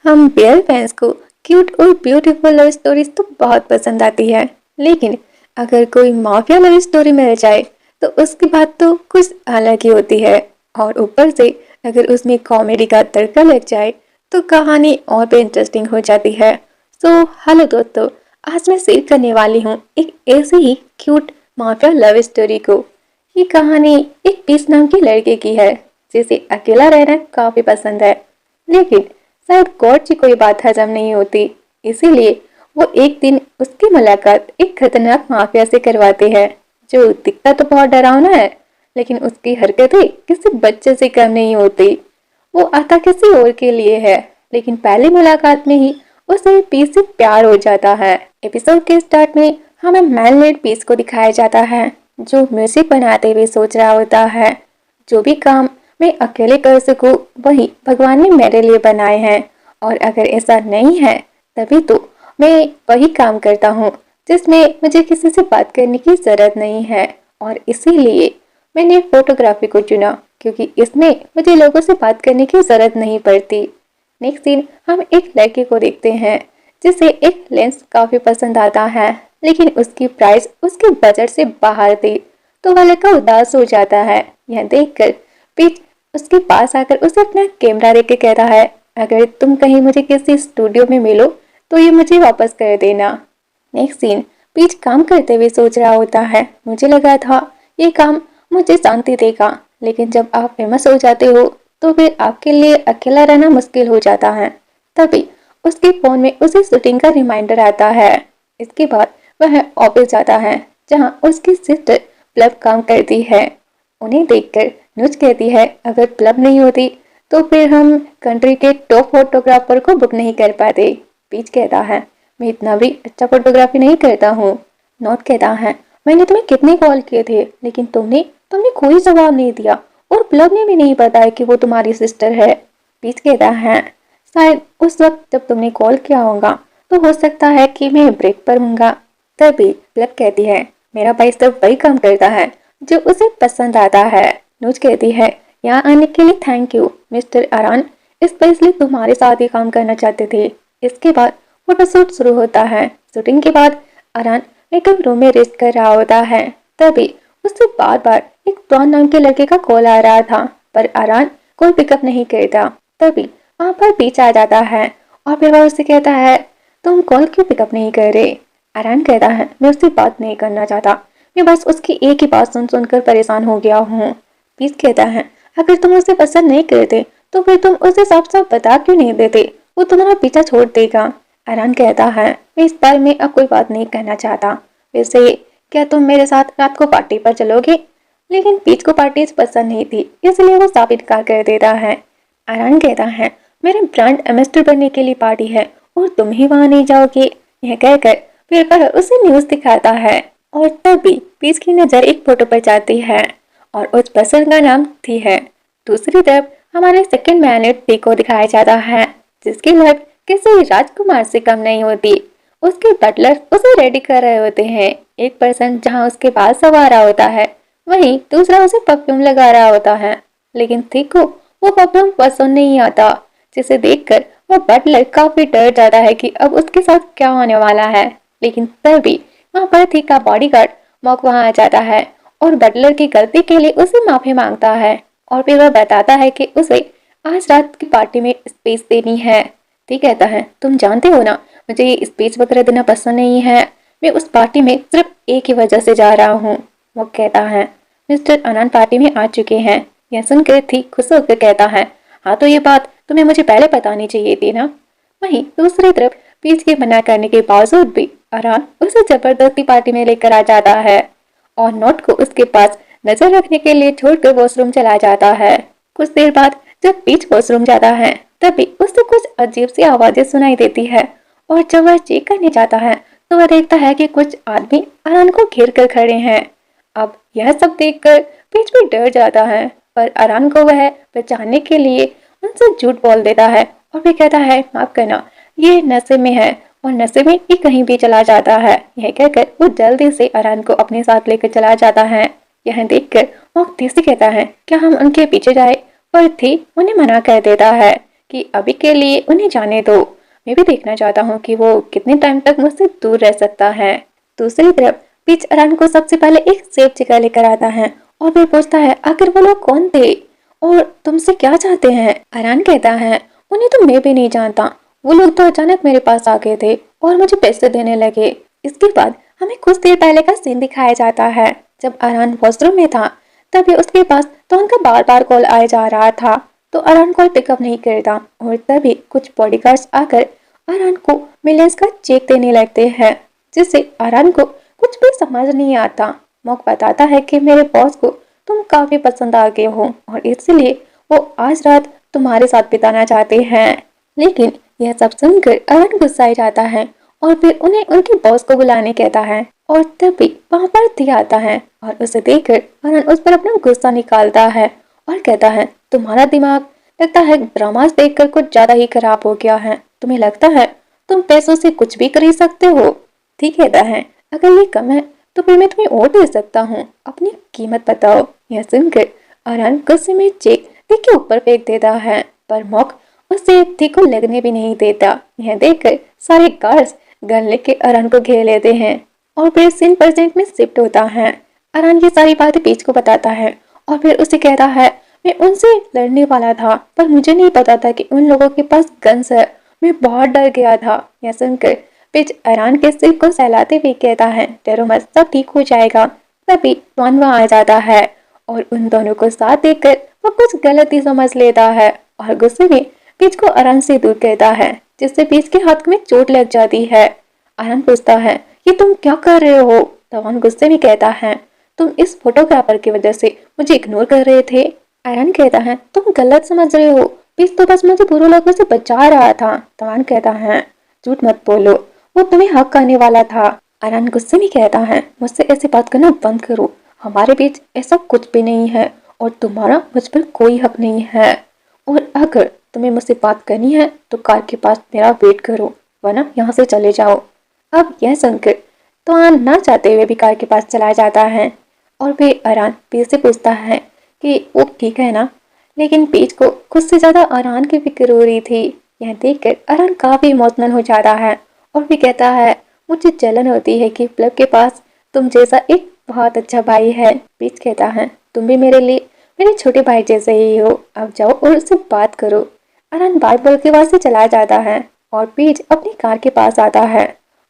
हम bear fans को cute और ब्यूटीफुल लव स्टोरीज तो बहुत पसंद आती है, लेकिन अगर कोई माफिया लव स्टोरी मिल जाए तो उसकी बात तो कुछ अलग ही होती है। और ऊपर से अगर उसमें कॉमेडी का तड़का लग जाए तो कहानी और भी इंटरेस्टिंग हो जाती है। हेलो दोस्तों, आज मैं शेयर करने वाली हूँ एक ऐसी ही क्यूट माफिया लव स्टोरी को। ये कहानी एक पीस नाम की लड़के की है जिसे अकेला रहना काफी पसंद है, लेकिन शायद गॉड जी को ये बात हजम नहीं होती, इसीलिए वो एक दिन उसकी मुलाकात एक खतरनाक माफिया से करवाते हैं जो दिखता तो बहुत डरावना है, लेकिन उसकी हरकतें किसी बच्चे से कम नहीं होती। वो आता किसी और के लिए है, लेकिन पहली मुलाकात में ही उसे पीस से प्यार हो जाता है। एपिसोड के स्टार्ट में हमें मैनमेड पीस को दिखाया जाता है जो म्यूजिक बनाते हुए सोच रहा होता है, जो भी काम मैं अकेले कर सकूं वही भगवान ने मेरे लिए बनाए हैं, और अगर ऐसा नहीं है तभी तो मैं वही काम करता हूँ जिसमें मुझे किसी से बात करने की जरूरत नहीं है। और इसीलिए मैंने फोटोग्राफी को चुना क्योंकि इसमें मुझे लोगों से बात करने की जरूरत नहीं पड़ती। नेक्स्ट सीन हम एक लड़के को देखते हैं जिसे एक लेंस काफी पसंद आता है, लेकिन उसकी प्राइस उसके बजट से बाहर थी। तो वह लड़का उदास हो जाता है। यह देखकर पीट उसके पास आकर उसे अपना कैमरा देके कहता है, अगर तुम कहीं मुझे किसी स्टूडियो में मिलो तो ये मुझे वापस कर देना। नेक्स्ट सीन पीच काम करते हुए सोच रहा होता है, मुझे लगा था ये काम मुझे शांति देगा, लेकिन जब आप फेमस हो जाते हो तो फिर आपके लिए अकेला रहना मुश्किल हो जाता है। तभी उसके फोन में उसे शूटिंग का रिमाइंडर आता है। इसके बाद वह ऑफिस जाता है जहाँ उसकी सिस्टर प्लब काम करती है। उन्हें देखकर नुज कहती है, अगर क्लब नहीं होती तो फिर हम कंट्री के टॉप फोटोग्राफर को बुक नहीं कर पाते। पीच कहता है, मैं इतना भी अच्छा फोटोग्राफी नहीं करता हूँ। नॉट कहता है, मैंने तुम्हें कितने कॉल किए थे लेकिन तुमने तुमने कोई जवाब नहीं दिया, और क्लब ने भी नहीं बताया कि वो तुम्हारी सिस्टर है। पीच कहता है, शायद उस वक्त जब तुमने कॉल किया होगा तो हो सकता है कि मैं ब्रेक पर हूँगा। तभी क्लब कहती है, मेरा भाई सिर्फ वही काम करता है जो उसे पसंद आता है। नूज कहती है, यहाँ आने के लिए thank you mister Aran, specially तुम्हारे साथ ही काम करना चाहते थे। इसके बाद फोटोशूट शुरू होता है। शूटिंग के बाद अरान मेकअप रूम में रेस्ट कर रहा होता है। तभी उससे बार बार एक डॉन नाम के लड़के का कॉल आ रहा था, पर अरान कोई पिकअप नहीं करता। तभी वहाँ पर पीछे आ जाता है और फिर वह उससे कहता है, तुम कॉल क्यों पिकअप नहीं कर रहे? अरान कहता है, मैं उससे बात नहीं करना चाहता, मैं बस उसकी एक ही बात सुन सुनकर परेशान हो गया हूँ। पीस कहता है, अगर तुम उसे पसंद नहीं करते तो फिर तुम उसे साफ साफ बता क्यों नहीं देते, वो तुम्हारा पीछा छोड़ देगा। अरान कहता है, मैं इस बारे में अब कोई बात नहीं कहना चाहता। वैसे क्या तुम मेरे साथ रात को पार्टी पर चलोगे? लेकिन पीच को पार्टी पसंद नहीं थी, इसलिए वो साफ इनकार कर देता है। अरान कहता है, मेरे ब्रांड एम्बेसडर बनने के लिए पार्टी है और तुम ही वहां नहीं जाओगे। यह कहकर फिर वह उसे न्यूज दिखाता है, और तभी पीच की नजर एक फोटो पर जाती है और उस पर्सन का नाम थी है। दूसरी तरफ हमारे सेकंड मैनेट थी को दिखाया जाता है जिसकी लाइफ किसी राजकुमार से कम नहीं होती। उसके बटलर उसे रेडी कर रहे होते हैं। एक पर्सन जहां उसके बाल सवा रहा होता है, वहीं दूसरा उसे परफ्यूम लगा रहा होता है, लेकिन थी को वो परफ्यूम पसंद नहीं आता, जिसे देखकर वो बटलर काफी डर जाता है कि अब उसके साथ क्या होने वाला है। लेकिन तभी वहाँ पर थी का बॉडीगार्ड मॉक वहां आ जाता है और बटलर की गलती के लिए उसे माफी मांगता है, और फिर वह बताता है कि उसे आज रात की पार्टी में स्पेस देनी है। ठीक कहता है, तुम जानते हो ना मुझे ये स्पेस वगैरह देना पसंद नहीं है, मैं उस पार्टी में सिर्फ एक ही वजह से जा रहा हूँ। वो कहता है, मिस्टर अनंत पार्टी में आ चुके हैं। यह सुनकर थी खुश होकर कहता है, हाँ तो ये बात तुम्हें मुझे पहले बतानी चाहिए थी ना। वहीं दूसरी तरफ पीच के मना करने के बावजूद भी अरान उसे जबरदस्ती पार्टी में लेकर आ जाता है और नोट को उसके पास नजर रखने के लिए छोड़कर वॉशरूम चला जाता है। कुछ देर बाद जब पीच वॉशरूम जाता है तभी उसे कुछ अजीब सी आवाजें सुनाई देती है, और जब वह चेक करने जाता है तो वह देखता है कि कुछ आदमी अरान को घेर कर खड़े हैं। अब यह सब देखकर पीच भी डर जाता है, पर अरान को वह बचाने के लिए उनसे झूठ बोल देता है और भी कहता है, माफ करना ये नशे में है और नशे में ये कहीं भी चला जाता है। यह कहकर वो जल्दी से अरान को अपने साथ लेकर चला जाता है। यह देखकर वो थी से कहता है, क्या हम उनके पीछे जाए, पर थी उन्हें मना कर देता है कि अभी के लिए उन्हें जाने दो, मैं भी देखना चाहता हूँ कि वो कितने टाइम तक मुझसे दूर रह सकता है। दूसरी तरफ पीच अरान को सबसे पहले एक सेफ जगह लेकर आता है और फिर पूछता है आखिर वो लोग कौन थे और तुमसे क्या चाहते हैं। अरान कहता है उन्हें तो मैं भी नहीं जानता, वो लोग तो अचानक मेरे पास आ गए थे और मुझे पैसे देने लगे। इसके बाद हमें कुछ देर पहले का सीन दिखाया जाता है जब अरान वॉशरूम में था, तभी उसके पास तो उनका बार बार कॉल आया जा रहा था, तो अरान कॉल पिकअप नहीं करता और तभी कुछ बॉडीगार्ड्स आकर अरान को मिलियंस का चेक देने लगते हैं, जिससे अरान को कुछ भी समझ नहीं आता। मॉक बताता है कि मेरे बॉस को तुम काफी पसंद आ गए हो और इसलिए वो आज रात तुम्हारे साथ बिताना चाहते हैं। लेकिन यह सब सुनकर अरान गुस्साए जाता है और फिर उन्हें उनके बॉस को बुलाने कहता है और तभी वहाँ पर थी आता है और उसे देखकर अरान उस पर अपना गुस्सा निकालता है और कहता है तुम्हारा दिमाग लगता है ड्रामास देखकर कुछ ज्यादा ही खराब हो गया है, तुम्हें लगता है तुम पैसों से कुछ भी खरीद सकते हो। ठीक कहता है अगर ये कम है तो फिर मैं तुम्हें और दे सकता हूँ, अपनी कीमत बताओ। यह सुनकर अरान गुस्से में चेक थी के ऊपर फेंक देता है, पर मॉक उसे थी को लगने भी नहीं देता। यह देखकर सारे गार्ड्स गन लेके अरान को घेर लेते हैं और फिर सीन प्रेजेंट में शिफ्ट होता है। अरान ये सारी बातें पीच को बताता है और फिर उसे कहता है मैं उनसे लड़ने वाला था पर मुझे नहीं पता था कि उन लोगों के पास गन्स है, मैं बहुत डर गया था। यह सुनकर पिच अरान के सिर को सहलाते हुए कहता है डरो मत, सब ठीक हो जाएगा। तभी ट्वान वहाँ आ जाता है और उन दोनों को साथ देखकर वो कुछ गलत ही समझ लेता है और गुस्से में पिच को अरान से दूर कहता है, जिससे पिच के हाथ में चोट लग जाती है। अरान पूछता है ये तुम क्या कर रहे हो। ट्वान गुस्से में कहता है तुम इस फोटोग्राफर की वजह से मुझे इग्नोर कर रहे थे। अरान कहता है तुम गलत समझ रहे हो, पिच तो बस मुझे बुरे लोगों से बचा रहा था। ट्वान कहता है झूठ मत बोलो, वो तुम्हें हक करने वाला था। अरान गुस्से में कहता है मुझसे ऐसी बात करना बंद करो, हमारे बीच ऐसा कुछ भी नहीं है और तुम्हारा मुझ पर कोई हक नहीं है, और अगर तुम्हें मुझसे बात करनी है तो कार के पास मेरा वेट करो वरना यहाँ से चले जाओ। अब यह सुनकर ट्वान ना चाहते हुए भी कार के पास चला जाता है और फिर अरान पीच से पूछता है कि वो ठीक है ना, लेकिन पीच को खुद से ज्यादा अरान की फिक्र हो रही थी। यह देखकर अरान काफी इमोशनल हो जाता है और भी कहता है मुझे जलन होती है कि क्लब के पास तुम जैसा एक बहुत अच्छा भाई है। पीच कहता है तुम भी मेरे लिए मेरे छोटे भाई जैसे ही हो, अब जाओ और उससे बात करो। अरान बात बोल के वहां से चला जाता है और पीच अपनी कार के पास आता है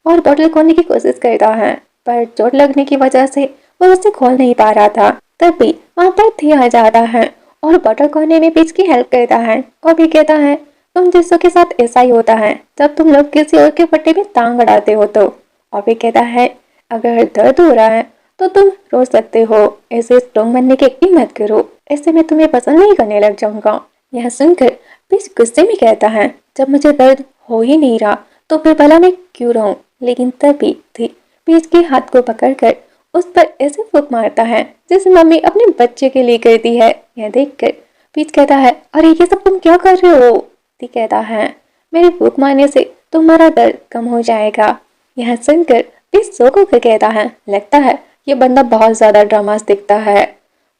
और बोतल खोलने की कोशिश करता है, पर चोट लगने की वजह से वो उसे खोल नहीं पा रहा था। तभी वहाँ पर थी आ जाता है और बोतल खोलने में पीच की हेल्प करता है और भी कहता है तुम जिसों के साथ ऐसा ही होता है जब तुम लोग किसी और के पट्टे में टांग अड़ाते हो तो। और भी कहता है अगर दर्द हो रहा है तो तुम रो सकते हो, ऐसे स्ट्रॉन्ग बनने की एक्टिंग मत करो, ऐसे मैं तुम्हें पसंद नहीं करने लग जाऊंगा। यह सुनकर पीच गुस्से में कहता है जब मुझे दर्द हो ही नहीं रहा तो फिर भला मैं क्यों रहूं। लेकिन तभी थी पीच के हाथ को पकड़कर उस पर ऐसे फूंक मारता है जैसे मम्मी अपने बच्चे के लिए करती है। यह देखकर पीच कहता है अरे ये सब तुम क्या कर रहे हो। ती कहता है मेरे फूंक मारने से तुम्हारा दर्द कम हो जाएगा। यह सुनकर पीच सो होकर कहता है लगता है ये बंदा बहुत ज्यादा ड्रामास दिखता है।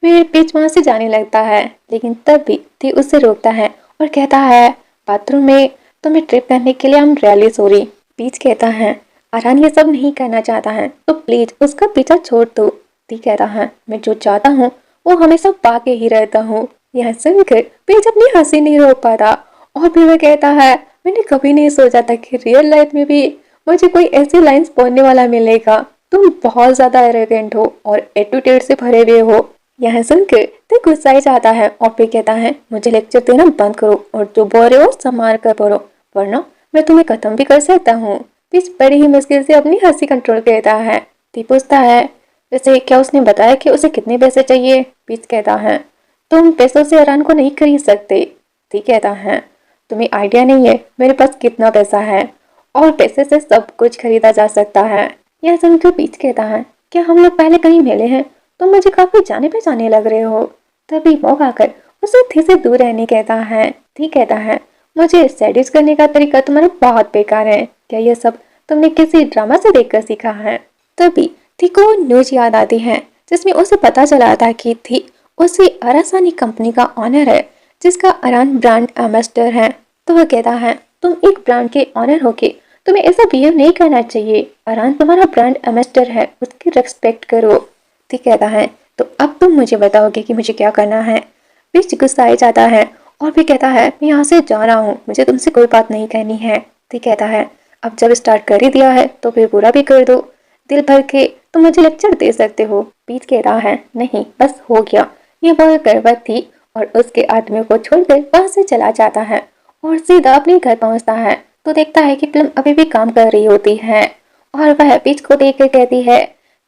फिर पीच वहां से जाने लगता है, लेकिन तब भी थी उसे रोकता है और कहता है बाथरूम में तुम्हें ट्रिप करने के लिए हम रियली सॉरी। पीच कहता है अरान ये सब नहीं करना चाहता है तो प्लीज उसका पीछा छोड़ दो। ती कहता है मैं जो चाहता हूँ वो हमेशा पाके ही रहता हूँ। यह सुनकर पीच अपनी हंसी नहीं रोक पाता और फिर वह कहता है मैंने कभी नहीं सोचा था कि रियल लाइफ में भी मुझे कोई ऐसी लाइंस बोलने वाला मिलेगा, तुम बहुत ज्यादा एरोगेंट हो और एटीट्यूड से भरे हुए हो। यह सुनकर ते गुस्साए जाता है और फिर कहता है मुझे लेक्चर देना बंद करो और जो बोल रहे हो संभाल कर बोलो वरना मैं तुम्हें खत्म भी कर सकता हूँ। पिच बड़ी ही मुश्किल से अपनी हंसी कंट्रोल करता है। ती पूछता है वैसे क्या उसने बताया कि उसे कितने पैसे चाहिए। पिच कहता है तुम पैसों से अरान को नहीं खरीद सकते। ती कहता है तुम्हें आइडिया नहीं है मेरे पास कितना पैसा है और पैसे से सब कुछ खरीदा जा सकता है। यह सुनकर पीच कहता है क्या हम लोग पहले कहीं मिले हैं, तुम मुझे काफी जाने पहचाने लग रहे हो। तभी मौका आकर उसे थी से दूर रहने कहता है। थी कहता है मुझे सैडिस करने का तरीका तुम्हारा बहुत बेकार है, क्या यह सब तुमने किसी ड्रामा से देखकर सीखा है। तभी थी को न्यूज याद आती है जिसमें उसे पता चला था कि थी उसी अरासानी कंपनी का ऑनर है जिसका अरान ब्रांड एम्बेसडर है। तो वह कहता है तुम एक ब्रांड के ऑनर होके तुम्हें ऐसा बिहेव नहीं करना चाहिए। अरान तुम्हारा ब्रांड एम्बेसडर है, उसकी रिस्पेक्ट करो। ठीक कहता है तो अब तुम मुझे बताओगे कि मुझे क्या करना है। बीच गुस्सा आ जाता है और भी कहता है मैं यहाँ से जा रहा हूँ, मुझे तुमसे कोई बात नहीं कहनी है। ठीक कहता है अब जब स्टार्ट कर ही दिया है तो फिर पूरा भी कर दो, दिल भर के तुम मुझे लेक्चर दे सकते हो। बीच कहता है नहीं बस हो गया। ये बहुत गर्वत थी और उसके आदमियों को छोड़कर वहां से चला जाता है और सीधा अपने घर पहुंचता है तो देखता है कि फिल्म अभी भी काम कर रही होती है और वह बीच को देख कर कहती है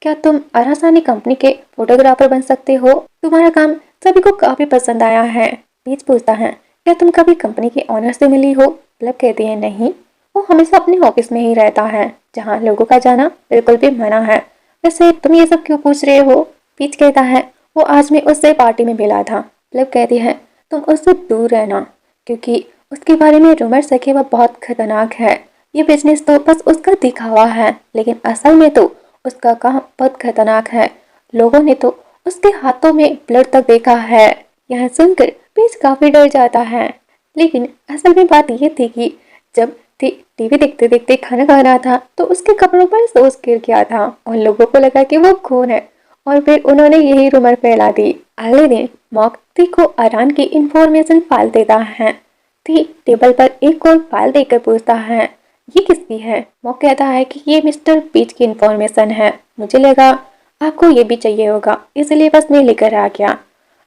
क्या तुम आरासानी कंपनी के फोटोग्राफर बन सकते हो? तुम्हारा काम सभी को काफी पसंद आया है। बीच पूछता है क्या तुम कभी कंपनी के ऑनर से मिली हो? मतलब कहती है नहीं, वो हमेशा अपने ऑफिस में ही रहता है जहाँ लोगों का जाना बिल्कुल भी मना है। वैसे तुम ये सब क्यों पूछ रहे हो? बीच कहता है वो आज मैं उससे पार्टी में मिला था। मतलब कहती है तुम उससे दूर रहना क्योंकि उसके बारे में रूमर्स है कि वह बहुत खतरनाक है। ये बिजनेस तो बस उसका दिखावा है लेकिन असल में तो उसका काम बहुत खतरनाक है। लोगों ने तो उसके हाथों में ब्लड तक देखा है। यह सुनकर पीच काफी डर जाता है लेकिन असल में बात यह थी कि जब टीवी देखते देखते खाना खा रहा था तो उसके कपड़ों पर सॉस गिर गया था और लोगों को लगा कि वो खून है और फिर उन्होंने यही रूमर फैला दी। अगले दिन मॉक थी को अरान की इंफॉर्मेशन फाइल देता है। थी टेबल पर एक और फाइल देकर पूछता है ये किसकी है? मॉक कहता है कि ये मिस्टर पीच की इंफॉर्मेशन है, मुझे लगा आपको ये भी चाहिए होगा इसलिए बस मैं लेकर आ गया।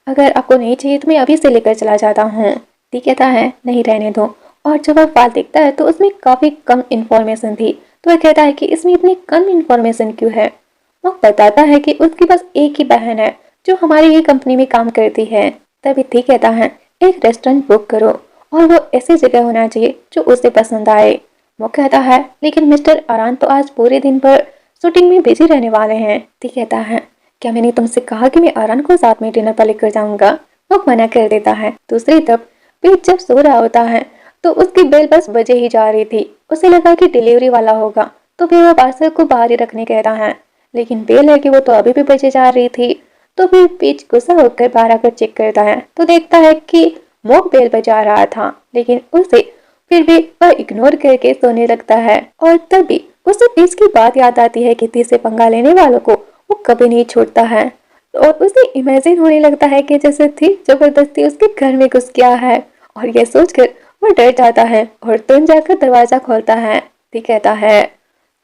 अगर आपको नहीं चाहिए तो मैं अभी से लेकर चला जाता हूँ। टी कहता है नहीं रहने दो। और जब वह फाइल देखता है तो उसमें काफी कम इंफॉर्मेशन थी तो वह कहता है कि इसमें इतनी कम इंफॉर्मेशन क्यों है? वो बताता है कि उसके पास एक ही बहन है जो हमारी ही कंपनी में काम करती है। तभी टी कहता है एक रेस्टोरेंट बुक करो और वो ऐसी जगह होना चाहिए जो उसे पसंद आए। वो कहता है लेकिन मिस्टर अरान तो आज पूरे दिन भर शूटिंग में बिजी रहने वाले हैं। टी कहता है क्या मैंने तुमसे कहा कि मैं अरान को साथ में डिनर पर लेकर जाऊंगा? वो मना कर देता है। दूसरी तरफ पीट जब सो रहा होता है तो उसकी बेल बस बजे ही जा रही थी। उसे लगा कि डिलीवरी वाला होगा तो फिर वह पार्सल को बाहर ही रखने कहता है लेकिन बेल है कि वो तो अभी भी बजे जा रही थी। तो फिर पीच गुस्सा होकर बाहर आकर चेक करता है तो देखता है कि मॉक बेल बजा रहा था लेकिन उसे फिर भी वह इग्नोर करके सोने लगता है। और तभी उसे पीच की बात याद आती है कि से पंगा लेने वालों को वो कभी नहीं छोड़ता है और उसे इमेजिन होने लगता है कि जैसे थी जबरदस्ती उसके घर में घुस गया है और यह सोचकर वो डर जाता है और तुरंत जाकर दरवाजा खोलता है। ती कहता है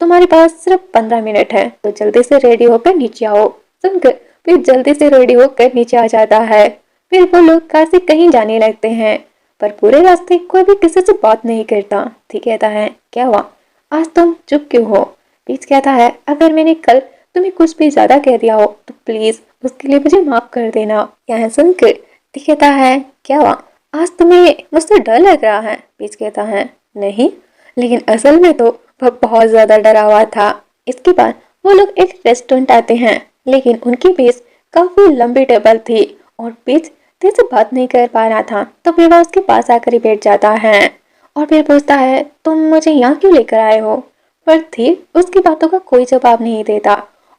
तुम्हारे पास सिर्फ 15 मिनट है तो जल्दी से रेडी होकर नीचे आओ। सुनकर फिर जल्दी से रेडी होकर नीचे आ जाता है। फिर वो लोग कार से कहीं जाने लगते हैं पर पूरे रास्ते कोई भी किसी से बात नहीं करता। ठीक कहता है क्या हुआ आज तुम चुप क्यों हो? पीच कहता है अगर मैंने कल तुम्हें कुछ भी ज्यादा कह दिया हो तो प्लीज उसके लिए मुझे माफ कर देना। यह सुनकर ठीक कहता है क्या हुआ आज तुम्हें मुझसे डर लग रहा है? पीच कहता है नहीं, लेकिन असल में तो वह बहुत ज्यादा डरा हुआ था। इसके बाद वो लोग एक रेस्टोरेंट आते हैं लेकिन उनकी मेज काफी लंबी टेबल थी और पीच तेज से बात नहीं कर पा रहा था तो फिर वह उसके पास आकर ही बैठ जाता है और फिर पूछता है तुम मुझे यहाँ क्यों लेकर आए हो? पर थी उसकी बातों का कोई जवाब नहीं देता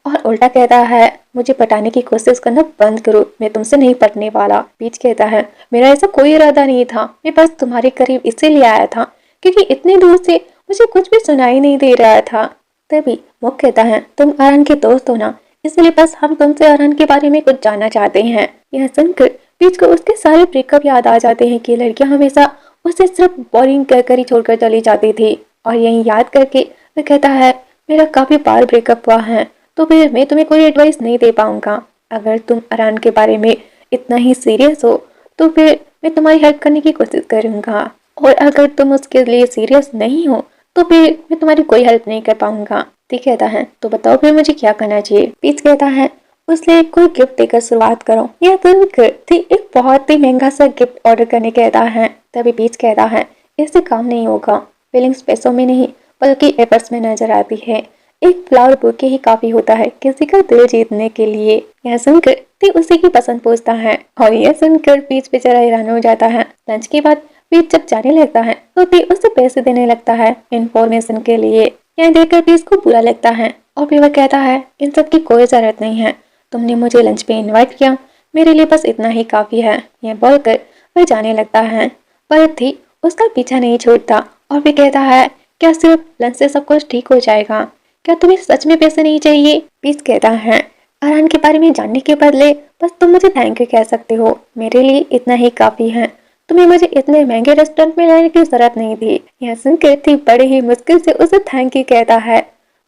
और उल्टा कहता है मुझे पटाने की कोशिश करना बंद करो, मैं तुमसे नहीं पटने वाला। बीच कहता है मेरा ऐसा कोई इरादा नहीं था, मैं बस तुम्हारे करीब इसीलिए आया था क्योंकि इतनी दूर से मुझे कुछ भी सुनाई नहीं दे रहा था। तभी मुख कहता है तुम अरहन के दोस्त हो ना, इसलिए बस हम तुमसे अरहन के बारे में कुछ जानना चाहते हैं। यह सुनकर बीच को उसके सारे ब्रेकअप याद आ जाते हैं कि लड़कियां हमेशा उसे सिर्फ बोरिंग कहकर ही छोड़कर चली जाती थी और यही याद करके वह कहता है मेरा काफी बार ब्रेकअप हुआ है तो फिर मैं तुम्हें कोई एडवाइस नहीं दे पाऊंगा। अगर तुम अरहन के बारे में इतना ही सीरियस हो तो फिर मैं तुम्हारी हेल्प करने की कोशिश करूंगा और अगर तुम उसके लिए सीरियस नहीं हो तो फिर मैं तुम्हारी कोई हेल्प नहीं कर पाऊंगा। ठीक कहता है तो बताओ फिर मुझे क्या करना चाहिए। पीच कहता है उसे कोई गिफ्ट देकर शुरुआत करो। यह सुनकर थी एक बहुत ही महंगा सा गिफ्ट ऑर्डर करने कहता है। तभी पीच कहता है इससे काम नहीं होगा, फीलिंग्स पैसों में नहीं बल्कि एफर्ट्स में नजर आती है। एक फ्लावर बुके ही काफी होता है किसी का दिल जीतने के लिए। यह सुनकर ती उसी की पसंद पूछता है और यह सुनकर पीच बेचारा हैरान हो जाता है। लंच के बाद पीच जब जाने लगता है तो ती उसे पैसे देने लगता है इन्फॉर्मेशन के लिए। यह देखकर पीच को बुरा लगता है और फिर वह कहता है इन सब की कोई जरूरत नहीं है, तुमने मुझे लंच पे इनवाइट किया, मेरे लिए बस इतना ही काफी है। यह बोलकर वह जाने लगता है पर थी उसका पीछा नहीं छोड़ता और फिर कहता है, क्या सिर्फ लंच से सब कुछ ठीक हो जाएगा? क्या तुम्हें सच में पैसे नहीं चाहिए? पीस कहता है, अरहान के बारे में जानने के बदले बस तुम मुझे थैंक यू कह सकते हो, मेरे लिए इतना ही काफी है। तुम्हें मुझे इतने महंगे रेस्टोरेंट में लाने की जरूरत नहीं थी। यह सुनकर थी बड़े ही मुश्किल से उसे थैंक यू कहता है।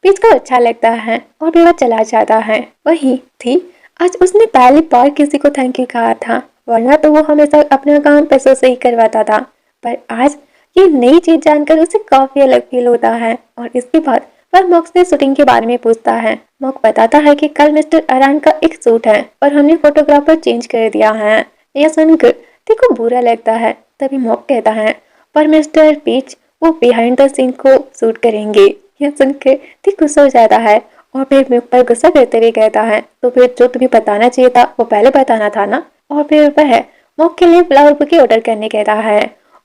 पीस को अच्छा लगता है और फिर वह चला जाता है। वही थी, आज उसने पहली बार किसी को थैंक यू कहा था, वरना तो वो हमेशा अपना काम पैसों से ही करवाता था। पर आज ये नई चीज जानकर उसे काफी अलग फील होता है और इसके बाद वह मॉक से शूटिंग के बारे में पूछता है। मॉक बताता है कि कल मिस्टर अरान का एक शूट है पर हमने फोटोग्राफर चेंज कर दिया है। यह सुनकर देखो बुरा लगता है। तभी मॉक कहता है, पर मिस्टर पीच वो बिहाइंड द सीन को शूट करेंगे। यह सुनकर ती खुश हो जाता है और फिर मुझ पर गुस्सा करते हुए कहता है, तो फिर जो तुम्हें बताना चाहिए था वो पहले बताना था ना। और फिर वह मॉक के लिए फ्लावर बुके ऑर्डर करने कहता है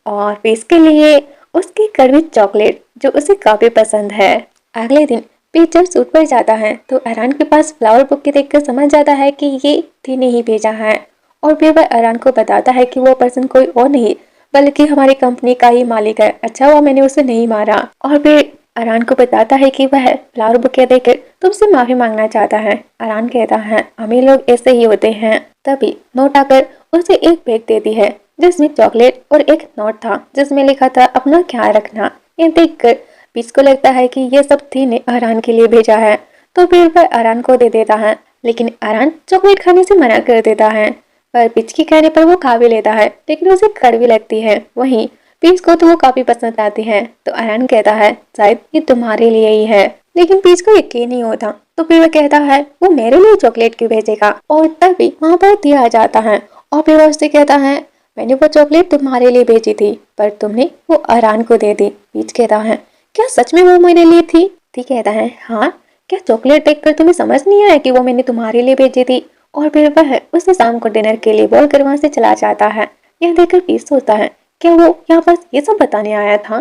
और फिर इसके लिए उसकी कड़वी चॉकलेट जो उसे काफी पसंद है। अगले दिन पीच जब सूट पर जाता है तो अरान के पास फ्लावर बुके देखकर समझ जाता है कि ये थी ने ही भेजा है और फिर वह अरान को बताता है कि वो पर्सन कोई और नहीं बल्कि हमारी कंपनी का ही मालिक है। अच्छा हुआ मैंने उसे नहीं मारा। और फिर अरान को बताता है कि वह फ्लावर बुके देकर तुमसे माफी मांगना चाहता है। अरान कहता है, अमीर लोग ऐसे ही होते हैं। तभी नोट आकर उसे एक बैग देती है जिसमें चॉकलेट और एक नोट था जिसमें लिखा था अपना ख्याल रखना। ये देखकर पीच को लगता है कि ये सब थी ने अरान के लिए भेजा है, तो फिर वह अरान को दे देता है। लेकिन अरान चॉकलेट खाने से मना कर देता है। पर पीच के कहने पर वो खा भी लेता है लेकिन उसे कड़वी लगती है। वहीं पीच को तो वो काफी पसंद आती है। तो अरान कहता है, शायद ये तुम्हारे लिए ही है। लेकिन पीच को यकीन नहीं होता। तो फिर वह कहता है, वो मेरे लिए चॉकलेट क्यों भेजेगा? और तभी वहाँ पर दिया जाता है और फिर वह उससे कहता है, मैंने वो चॉकलेट तुम्हारे लिए भेजी थी पर तुमने वो अरान को दे दी। पीच कहता है, क्या सच में वो मेरे लिए थी? ठीक कहता है, हाँ। क्या चॉकलेट देखकर तुम्हें समझ नहीं आया कि वो मैंने तुम्हारे लिए भेजी थी? और फिर वह उसे शाम को डिनर के लिए बोल कर वहां से चला जाता है। यह देखकर पीच सोचता है, क्या वो यहाँ पास ये सब बताने आया था?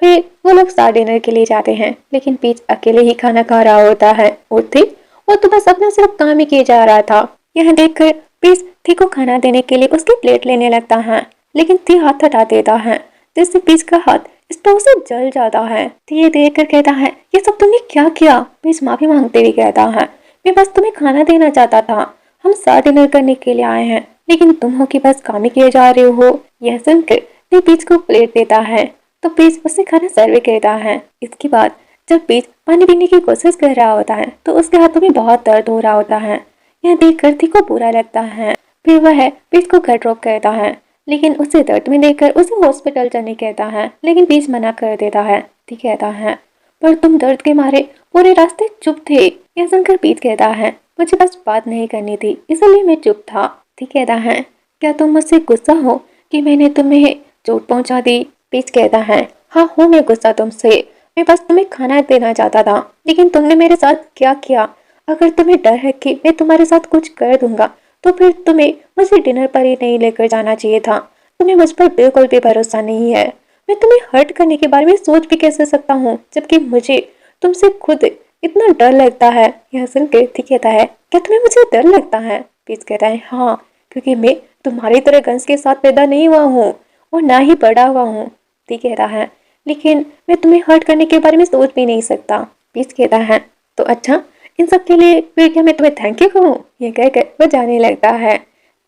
फिर वो लोग साथ डिनर के लिए जाते हैं लेकिन पीच अकेले ही खाना खा रहा होता है और थी वो तो बस अपना सिर्फ काम ही किए जा रहा था। यह देखकर पीच थी को खाना देने के लिए उसकी प्लेट लेने लगता है लेकिन थी हाथ हटा देता है जिससे पीच का हाथ स्टोव से जल जाता है। थी ये देख कर कहता है, ये सब तुमने क्या किया? पीच माफी मांगते हुए कहता है, मैं बस तुम्हें खाना देना चाहता था। हम साथ डिनर करने के लिए आए हैं लेकिन तुम हो कि बस काम ही किए जा रहे हो। यह सुनकर थी पीच को प्लेट देता है तो पीच उसे खाना सर्व करता है। इसके बाद जब पीच पानी पीने की कोशिश कर रहा होता है तो उसके हाथों में बहुत दर्द हो रहा होता है। यह देखकर थी को बुरा लगता है। फिर वह पीच को घर ड्रॉप करता है लेकिन उसे दर्द में देखकर उसे हॉस्पिटल जाने कहता है लेकिन पीच मना कर देता है। थी कहता है, पर तुम दर्द के मारे पूरे रास्ते चुप थे। यह सुनकर पीच कहता है, मुझे बस बात नहीं करनी थी इसलिए मैं चुप था। थी कहता है, क्या तुम मुझसे गुस्सा हो कि मैंने तुम्हें चोट पहुंचा दी? पीच कहता है, हाँ हूँ मैं गुस्सा तुमसे। मैं बस तुम्हें खाना देना चाहता था लेकिन तुमने मेरे साथ क्या किया? अगर तुम्हें डर है कि मैं तुम्हारे साथ कुछ कर दूंगा तो फिर तुम्हें मुझे डिनर पर ही नहीं लेकर जाना चाहिए था। तुम्हें मुझ पर बिल्कुल भी भरोसा नहीं है। मैं तुम्हें हर्ट करने के बारे में सोच भी कैसे सकता हूँ जबकि मुझे तुमसे खुद इतना डर लगता है। यह सुनकर थी कहता है, क्या तुम्हें मुझे डर लगता है? पीच कहता है, हाँ, क्योंकि मैं तुम्हारी तरह गंज के साथ पैदा नहीं हुआ हूँ और ना ही बड़ा हुआ हूँ। थी कहता है, लेकिन मैं तुम्हें हर्ट करने के बारे में सोच भी नहीं सकता। पीच कहता है, तो अच्छा, इन सब के लिए फिर क्या मैं तुम्हें थैंक यू कहूँ? ये कहकर वह जाने लगता है।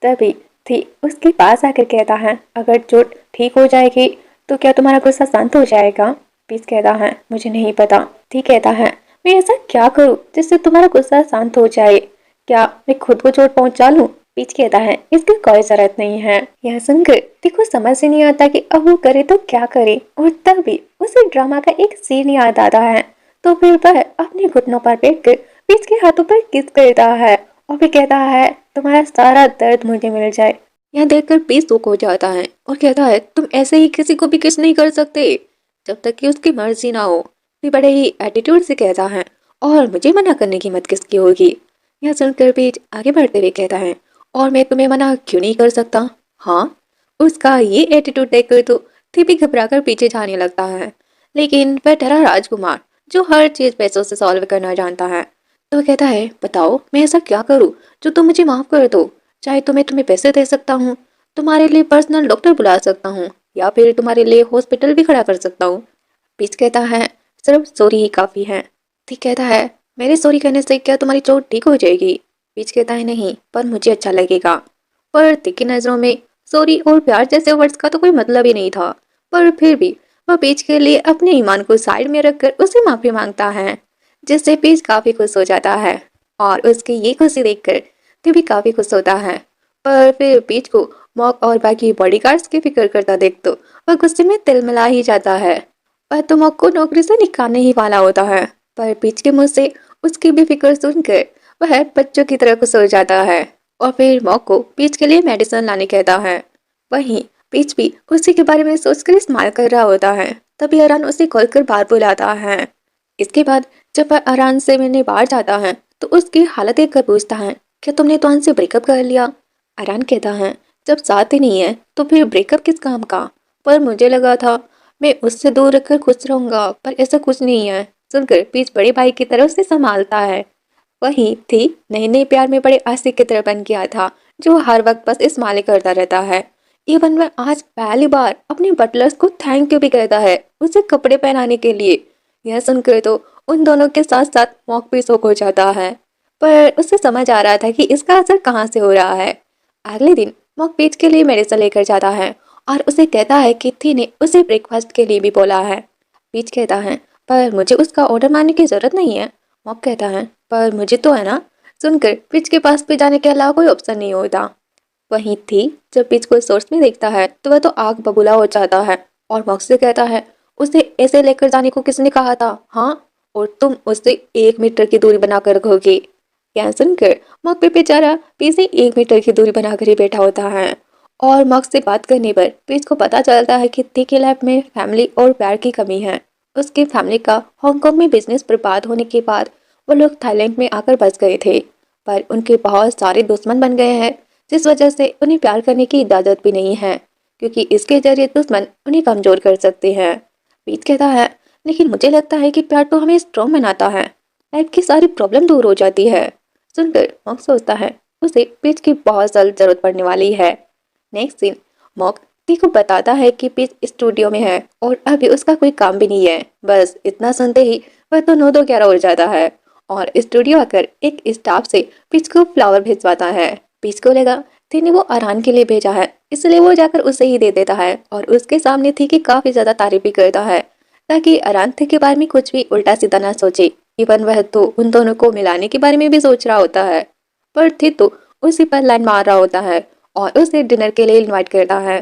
तभी थी उसके पास आकर कहता है, अगर चोट ठीक हो जाएगी तो क्या तुम्हारा गुस्सा शांत हो जाएगा? पीच कहता है, मुझे नहीं पता। थी कहता है, मैं ऐसा क्या करूँ जिससे तुम्हारा गुस्सा शांत हो जाए? क्या मैं खुद को चोट पहुंचा लूं? पीच कहता है, इसकी कोई जरूरत नहीं है। यह सुनकर ती को समझ ही नहीं आता कि अब वो करे तो क्या करे और तभी उसे ड्रामा का एक सीन याद आता है। तो फिर वह अपने घुटनों पर बैठकर पीच के हाथों पर किस करता है और फिर कहता है, तुम्हारा सारा दर्द मुझे मिल जाए। यह देखकर पीच दुख हो जाता है और कहता है, तुम ऐसे ही किसी को भी किस नहीं कर सकते जब तक कि उसकी मर्जी ना हो। ती बड़े ही एटीट्यूड से कहता है, और मुझे मना करने की हिम्मत किसकी होगी? यह सुनकर पीच आगे बढ़ते हुए कहता है, और मैं तुम्हें मना क्यों नहीं कर सकता? हाँ। उसका ये एटीट्यूड देखकर तो थी भी घबरा कर पीछे जाने लगता है। लेकिन वह डरा राजकुमार जो हर चीज पैसों से सॉल्व करना जानता है। तो वह कहता है, बताओ मैं ऐसा क्या करूँ जो तुम मुझे माफ कर दो? चाहे तो मैं तुम्हें पैसे दे सकता हूँ, तुम्हारे लिए पर्सनल डॉक्टर बुला सकता हूँ, या फिर तुम्हारे लिए हॉस्पिटल भी खड़ा कर सकता हूँ। पीच कहता है सिर्फ सॉरी ही काफ़ी है। ठीक कहता है मेरे सॉरी कहने से क्या तुम्हारी चोट ठीक हो जाएगी? पीच कहता है नहीं, पर मुझे अच्छा लगेगा। पर थिक की नज़रों में सॉरी और प्यार जैसे वर्ड्स का तो कोई मतलब ही नहीं था, पर फिर भी वह पीच के लिए अपने ईमान को साइड में रखकर उसे माफ़ी मांगता है, जिससे पीच काफ़ी खुश हो जाता है और उसकी ये खुशी देखकर ते भी काफ़ी खुश होता है। पर फिर पीच को मॉक और बाकी बॉडीगार्ड्स की फिक्र करता देख तो वह गुस्से में तिलमिला ही जाता है। वह तो मॉक को नौकरी से निकालने ही वाला होता है, पर पीच के मुंह से उसकी भी फिक्र सुनकर वह बच्चों की तरह खुश हो जाता है और फिर मॉक को पीच के लिए मेडिसिन लाने कहता है। वहीं पीच भी उसी के बारे में सोचकर इस्तेमाल कर रहा होता है, तभी अरान उसे खोलकर बाहर बुलाता है। इसके बाद जब वह अरान से मिलने बाहर जाता है तो उसकी हालत देखकर पूछता है क्या तुमने तुआन से ब्रेकअप कर लिया? अरान कहता है जब साथ ही नहीं है तो फिर ब्रेकअप किस काम का? पर मुझे लगा था मैं उससे दूर रखकर खुश रहूंगा, पर ऐसा कुछ नहीं है। सुनकर पीच बड़े भाई की तरफ से संभालता है। वही थी नए नए प्यार में बड़े आशिक की तरह बन गया था, जो हर वक्त बस इस्तेमाल करता रहता है। इवन वह आज पहली बार अपने बटलर्स को थैंक यू भी कहता है उसे कपड़े पहनाने के लिए। यह सुनकर तो उन दोनों के साथ साथ मॉक भी शौक हो जाता है, पर उसे समझ आ रहा था कि इसका असर कहाँ से हो रहा है। अगले दिन मॉक पीच के लिए मेडिसिन लेकर जाता है और उसे कहता है कि थी ने उसे ब्रेकफास्ट के लिए भी बोला है। पीच कहता है पर मुझे उसका ऑर्डर मानने की जरूरत नहीं है। मॉक कहता है पर मुझे तो है ना। सुनकर पीच के पास पे जाने के अलावा कोई ऑप्शन नहीं होता। वहीं थी जब पीच को सोर्स में देखता है तो वह तो आग बबूला हो जाता है और मॉक से कहता है उसे ऐसे लेकर जाने को किसने कहा था? हाँ, और तुम उससे 1 मीटर की दूरी बनाकर रखोगे। यह सुनकर मॉक पे बेचारा पीच से 1 मीटर की दूरी बनाकर ही बैठा होता है और मॉक से बात करने पर पीच को पता चलता है कि थी के लाइफ में फैमिली और प्यार की कमी है। उसकी फैमिली का हांगकांग में बिजनेस बर्बाद होने के बाद वो लोग थाईलैंड में आकर बस गए थे, पर उनके बहुत सारे दुश्मन बन गए हैं, जिस वजह से उन्हें प्यार करने की इजाज़त भी नहीं है, क्योंकि इसके जरिए दुश्मन उन्हें कमज़ोर कर सकते हैं। पीट कहता है लेकिन मुझे लगता है कि प्यार तो हमें स्ट्रॉन्ग बनाता है, लाइफ की सारी प्रॉब्लम दूर हो जाती है। सुनकर मॉक सोचता है उसे पीच की बहुत जल्द जरूरत पड़ने वाली है। नेक्स्ट सीन मॉक टी को बताता है कि पीच स्टूडियो में है और अभी उसका कोई काम भी नहीं है। बस इतना सुनते ही वह तो 9 दो 11 हो जाता है और स्टूडियो आकर एक स्टाफ से पीच को फ्लावर भिजवाता है। पीच को लगा थी ने वो अरान के लिए भेजा है, इसलिए वो जाकर उसे ही दे देता है और उसके सामने थी कि काफी ज्यादा तारीफ भी करता है, ताकि अरान थी के बारे में कुछ भी उल्टा सीधा ना सोचे। इवन वह तो उन दोनों को मिलाने के बारे में भी सोच रहा होता है, पर थी तो उसी पर लाइन मार रहा होता है और उसे डिनर के लिए इनवाइट करता है।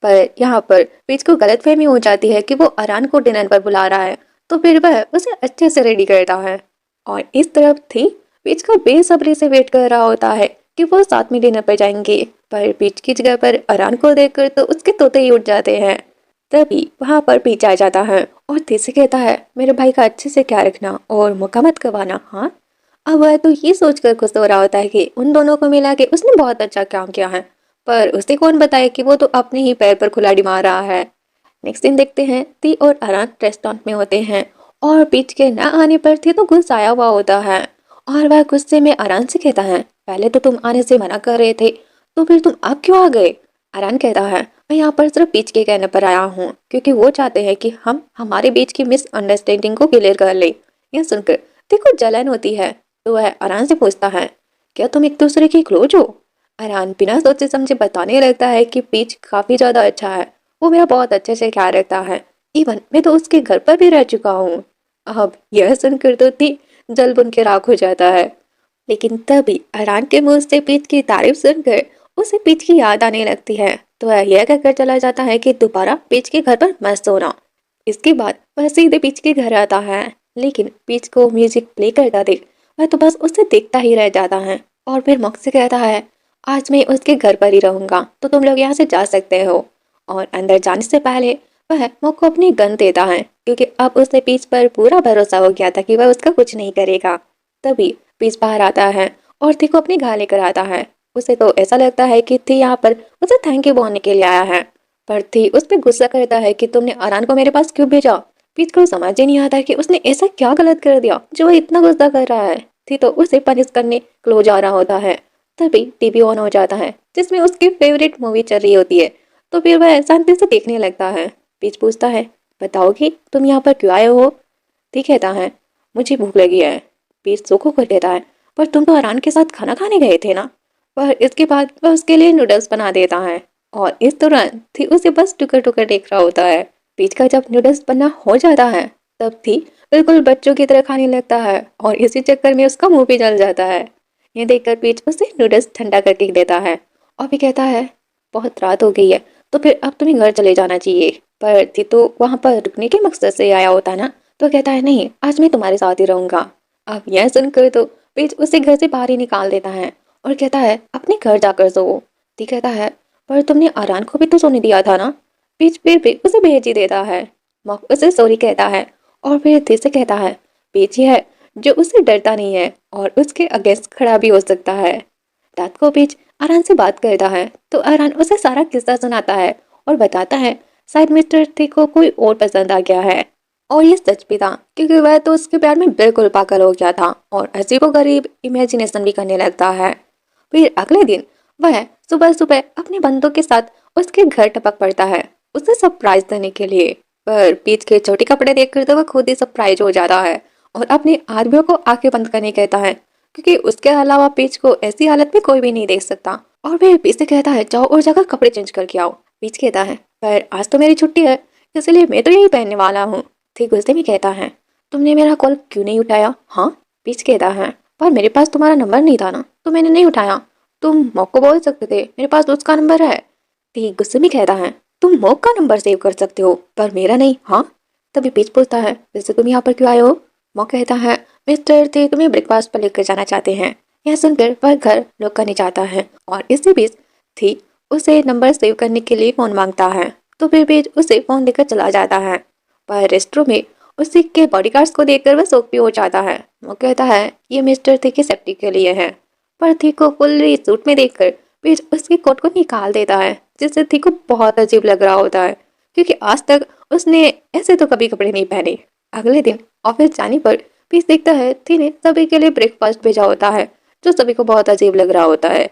पर यहाँ पर पीच को गलतफहमी हो जाती है कि वो अरान को डिनर पर बुला रहा है, तो फिर वह उसे अच्छे से रेडी करता है और इस तरफ थी पीच का बेसब्री से वेट कर रहा होता है कि वो साथ में डिनर पर जाएंगे। पर पीच की जगह पर अरान को देखकर तो उसके तोते ही उठ जाते हैं। तभी वहां पर पीच आ जाता है और थी से कहता है मेरे भाई का अच्छे से ख्याल रखना और मौका मत गवाना। हाँ, अब वह तो ये सोचकर खुश हो रहा होता है कि उन दोनों को मिला के उसने बहुत अच्छा काम किया है, पर उसे कौन बताए कि वो तो अपने ही पैर पर कुल्हाड़ी मार रहा है। नेक्स्ट दिन देखते हैं ती और अरान रेस्टोरेंट में होते हैं और पीच के न आने पर थी तो गुस्साया हुआ होता है और वह गुस्से में अरान से कहता है पहले तो तुम आने से मना कर रहे थे, तो फिर तुम अब क्यों आ गए? अरान कहता है मैं यहाँ पर सिर्फ पीच के कहने पर आया हूँ, क्योंकि वो चाहते हैं कि हम हमारे बीच की मिसअंडरस्टैंडिंग को क्लियर कर ले। यह सुनकर देखो जलन होती है, तो वह अरान से पूछता है क्या तुम एक दूसरे के क्लोज हो? अरान बिना सोचे समझे बताने लगता है कि पीच काफी ज्यादा अच्छा है, वो मेरा बहुत अच्छे से ख्याल रखता है, इवन मैं तो उसके घर पर भी रह चुका हूँ। अब यह सुनकर तो थी जल बुन के राख हो जाता है, लेकिन तभी अरान के मुंह से पीच की तारीफ सुनकर उसे पीच की याद आने लगती है, तो वह यह कहकर चला जाता है कि दोबारा पीच के घर पर मत सोना। इसके बाद वह सीधे पीच के घर आता है, लेकिन पीच को म्यूजिक प्ले करता देख वह तो बस उसे देखता ही रह जाता है और फिर मॉक से कहता है आज मैं उसके घर पर ही रहूंगा, तो तुम लोग यहाँ से जा सकते हो। और अंदर जाने से पहले वह मॉक को अपनी गन देता है, क्योंकि अब उसे पीच पर पूरा भरोसा हो गया था कि वह उसका कुछ नहीं करेगा। तभी पीच बाहर आता है और थी को अपने घर लेकर आता है। उसे तो ऐसा लगता है कि थी यहाँ पर उसे थैंक यू बोलने के लिए आया है, पर थी उस पर गुस्सा करता है कि तुमने अरान को मेरे पास क्यों भेजा। पीच को समझ ही नहीं आता कि उसने ऐसा क्या गलत कर दिया जो वह इतना गुस्सा कर रहा है। थी तो उसे पनिश करने क्लोज आ रहा होता है। तभी टीवी ऑन हो जाता है जिसमें उसकी फेवरेट मूवी चल रही होती है, तो फिर वह शांति से देखने लगता है। पीच पूछता है, बताओगी तुम यहाँ पर क्यों आए हो? ठीक कहता है, मुझे भूख लगी है। पीच सूखो कर देता है, पर तुम तो आरान के साथ खाना खाने गए थे ना? पर इसके बाद वह उसके लिए नूडल्स बना देता है और इस दौरान थी उसे बस टुकर टुकर देख रहा होता है। पीच का जब नूडल्स बनना हो जाता है तब थी बिल्कुल बच्चों की तरह खाने लगता है और इसी चक्कर में उसका मुंह भी जल जाता है। ये देखकर पीच उसे नूडल्स ठंडा करके देता है और भी कहता है, बहुत रात हो गई है तो फिर अब तुम्हें घर चले जाना चाहिए। पर थी तो वहां पर रुकने के मकसद से आया होता ना, तो कहता है, नहीं आज मैं तुम्हारे साथ ही रहूंगा। अब यह सुनकर तो पीच उसे घर से बाहर ही निकाल देता है और कहता है, अपने घर जाकर सो। ती कहता है, पर तुमने आरान को भी तो सोने दिया था ना? पीच फिर भी उसे भेज ही देता है। मॉक उसे सॉरी कहता है और फिर ती से कहता है, पीच ही है जो उससे डरता नहीं है और उसके अगेंस्ट खड़ा भी हो सकता है। रात को पीच आरान से बात करता है तो आरान उसे सारा किस्सा सुनाता है और बताता है, शायद मिस्टर टी को कोई और पसंद आ गया है। और ये सच भी था, क्योंकि वह तो उसके प्यार में बिल्कुल पागल हो गया था और अजीबो गरीब इमेजिनेशन भी करने लगता है। फिर अगले दिन वह सुबह सुबह अपने बंदों के साथ उसके घर टपक पड़ता है उसे सरप्राइज देने के लिए। पर पीच के छोटे कपड़े देखकर तो वह खुद ही सरप्राइज हो जाता है और अपने आदमियों को आंखें बंद करने कहता है, क्योंकि उसके अलावा पीच को ऐसी हालत में कोई भी नहीं देख सकता। और फिर पीच से कहता है, जाओ और जाकर कपड़े चेंज करके आओ। पीच कहता है, पर आज तो मेरी छुट्टी है इसलिए मैं तो यही पहनने वाला हूँ। ठीक गुस्से में कहता है, तुमने मेरा कॉल क्यों नहीं उठाया? हाँ? पीच कहता है, पर मेरे पास तुम्हारा नंबर नहीं था ना तो मैंने नहीं उठाया। तुम मॉक को बोल सकते थे मेरे पास उसका नंबर है। ठीक गुस्से में कहता है, तुम मॉक का नंबर सेव कर सकते हो पर मेरा नहीं। हाँ? तभी पीच पूछता है, वैसे तुम यहाँ पर क्यों आए हो? मॉक कहता है, मिस्टर थे तुम्हें ब्रेकफास्ट पर लेकर जाना चाहते हैं। यह सुनकर वह घर लॉक करने जाता है और इसी बीच थी उसे नंबर सेव करने के लिए फोन मांगता है तो फिर भी उसे फोन देकर चला जाता है। पर रेस्टोरेंट में उसी के बॉडीगार्ड्स को देखकर वह शौक भी हो जाता है। वो कहता है, ये मिस्टर थी की सेफ्टी के लिए है। पर थी को फुल्ली सूट में देखकर पीच उसके कोट को निकाल देता है जिससे थी को बहुत अजीब लग रहा होता है, क्योंकि आज तक उसने ऐसे तो कभी कपड़े नहीं पहने। अगले दिन ऑफिस जाने पर पीच देखता है थी ने सभी के लिए ब्रेकफास्ट भेजा होता है जो सभी को बहुत अजीब लग रहा होता है।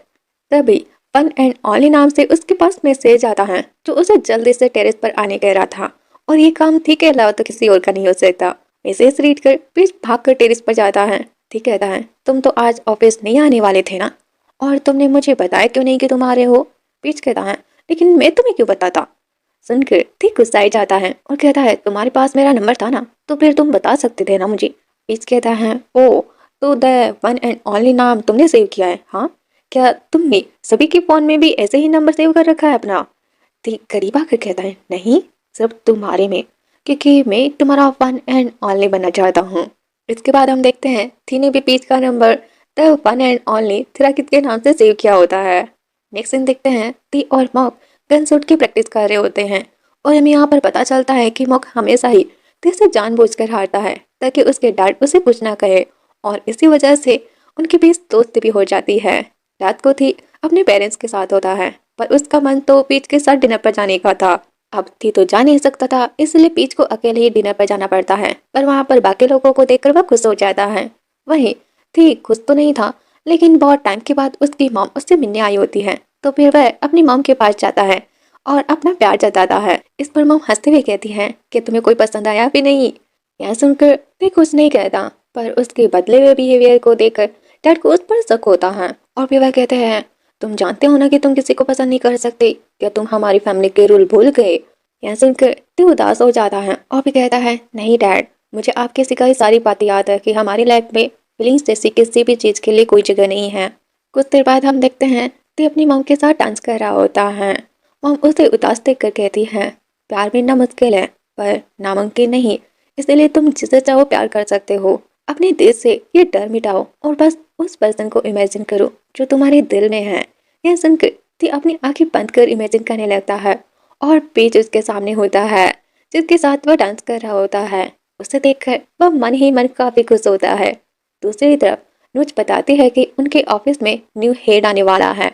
तभी वन एंड ओनली नाम से उसके पास मैसेज आता है जो उसे जल्दी से टेरेस पर आने कह रहा था और ये काम थी के अलावा तो किसी और का नहीं हो सकता। मैसेज रीड कर पीच भाग कर टेरेस पर जाता है। ठीक कहता है, तुम तो आज ऑफिस नहीं आने वाले थे ना, और तुमने मुझे बताया क्यों नहीं कि तुम आ रहे हो? पीच कहता है, लेकिन मैं तुम्हें क्यों बताता? सुनकर ठीक गुस्साई जाता है और कहता है, तुम्हारे पास मेरा नंबर था ना तो फिर तुम बता सकते थे ना मुझे। पीच कहता है, ओ तो द वन एंड ओनली नाम तुमने सेव किया है? हाँ? क्या तुमने सभी के फोन में भी ऐसे ही नंबर सेव कर रखा है अपना? ठीक करीब आकर कहता है, नहीं सिर्फ तुम्हारे में, क्योंकि मैं तुम्हारा वन एंड ओनली बनना चाहता हूँ। इसके बाद हम देखते हैं थी ने भी पीच का number the one and only थिराकित के नाम से सेव किया होता है। नेक्स्ट सीन देखते हैं थी और मॉक गन शूट की प्रैक्टिस कर रहे होते हैं और हमें यहाँ पर पता चलता है कि मॉक हमेशा ही थी से जानबूझकर हारता है ताकि उसके डैड उसे कुछ ना कहे और इसी वजह से उनके बीच दोस्ती भी हो जाती है। रात को थी अपने पेरेंट्स के साथ होता है पर उसका मन तो पीच के साथ डिनर पर जाने का था। अब थी तो जा नहीं सकता था इसलिए पीच को अकेले ही डिनर पर जाना पड़ता है, पर वहां पर बाकी लोगों को देखकर वह खुश हो जाता है। वहीं थी खुश तो नहीं था, लेकिन बहुत टाइम के बाद उसकी मॉम उससे मिलने आई होती है तो फिर वह अपनी मॉम के पास जाता है और अपना प्यार जताता है। इस पर मॉम हंसते हुए कहती है कि तुम्हें कोई पसंद आया भी नहीं। यह सुनकर थी कुछ नहीं कहता, पर उसके बदले हुए बिहेवियर को देखकर डैड को उस पर शक होता है और फिर वह कहते हैं, तुम जानते हो ना कि तुम किसी को पसंद नहीं कर सकते, क्या तुम हमारी फैमिली के रूल भूल गए? यह सुनकर ते उदास हो जाता है और भी कहता है, नहीं डैड, मुझे आपके सिखाई सारी बातें याद है कि हमारी लाइफ में फीलिंग्स जैसी किसी भी चीज के लिए कोई जगह नहीं है। कुछ देर बाद हम देखते हैं ते अपनी मॉम के साथ डांस कर रहा होता है। मॉम उसे उदास देख कर कहती है, प्यार मिलना मुश्किल है पर नामुमकिन नहीं, इसलिए तुम जिसे चाहो प्यार कर सकते हो। अपने दिल से ये डर मिटाओ और बस उस पर्सन को इमेजिन करो जो तुम्हारे दिल में है। यह सुनकर ती अपनी आंखें बंद कर इमेजिन करने लगता है और पेज उसके सामने होता है जिसके साथ वह डांस कर रहा होता है। उसे देखकर वह मन ही मन काफी खुश होता है। दूसरी तरफ नुज बताती है कि उनके ऑफिस में न्यू हेड आने वाला है।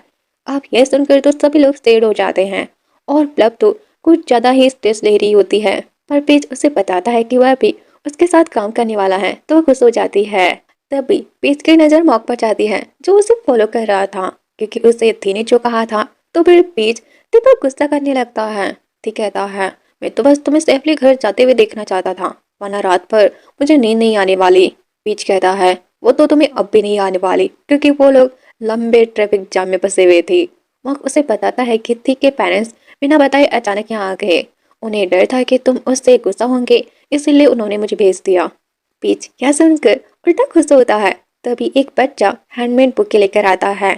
अब यह सुनकर तो सभी लोग स्टेड हो जाते हैं और प्लब तो कुछ ज्यादा ही स्ट्रेस ले रही होती है, पर पेज उसे बताता है कि वह भी उसके साथ काम करने वाला है तो वह खुश हो जाती है। तभी पेज की नजर मॉक पर जाती है जो उसे फॉलो कर रहा था, क्योंकि उसे थी ने जो कहा था। तो फिर पेज दीपक गुस्सा करने लगता है। ती कहता है, मैं तो बस तुम्हें सेफली घर जाते हुए देखना चाहता था, वरना रात भर मुझे नींद नहीं आने वाली। पीच कहता है, वो तो तुम्हें अब भी नहीं आने वाली, क्योंकि वो लोग लंबे ट्रैफिक जाम में फंसे हुए थे। मॉक उसे बताता है कि थी के पेरेंट्स बिना बताए अचानक यहाँ आ गए। उन्हें डर था कि तुम उससे गुस्सा होंगे, इसीलिए उन्होंने मुझे भेज दिया। पीच यह सुनकर उल्टा खुश होता है। तभी एक बच्चा हैंडमेड बुके लेकर आता है।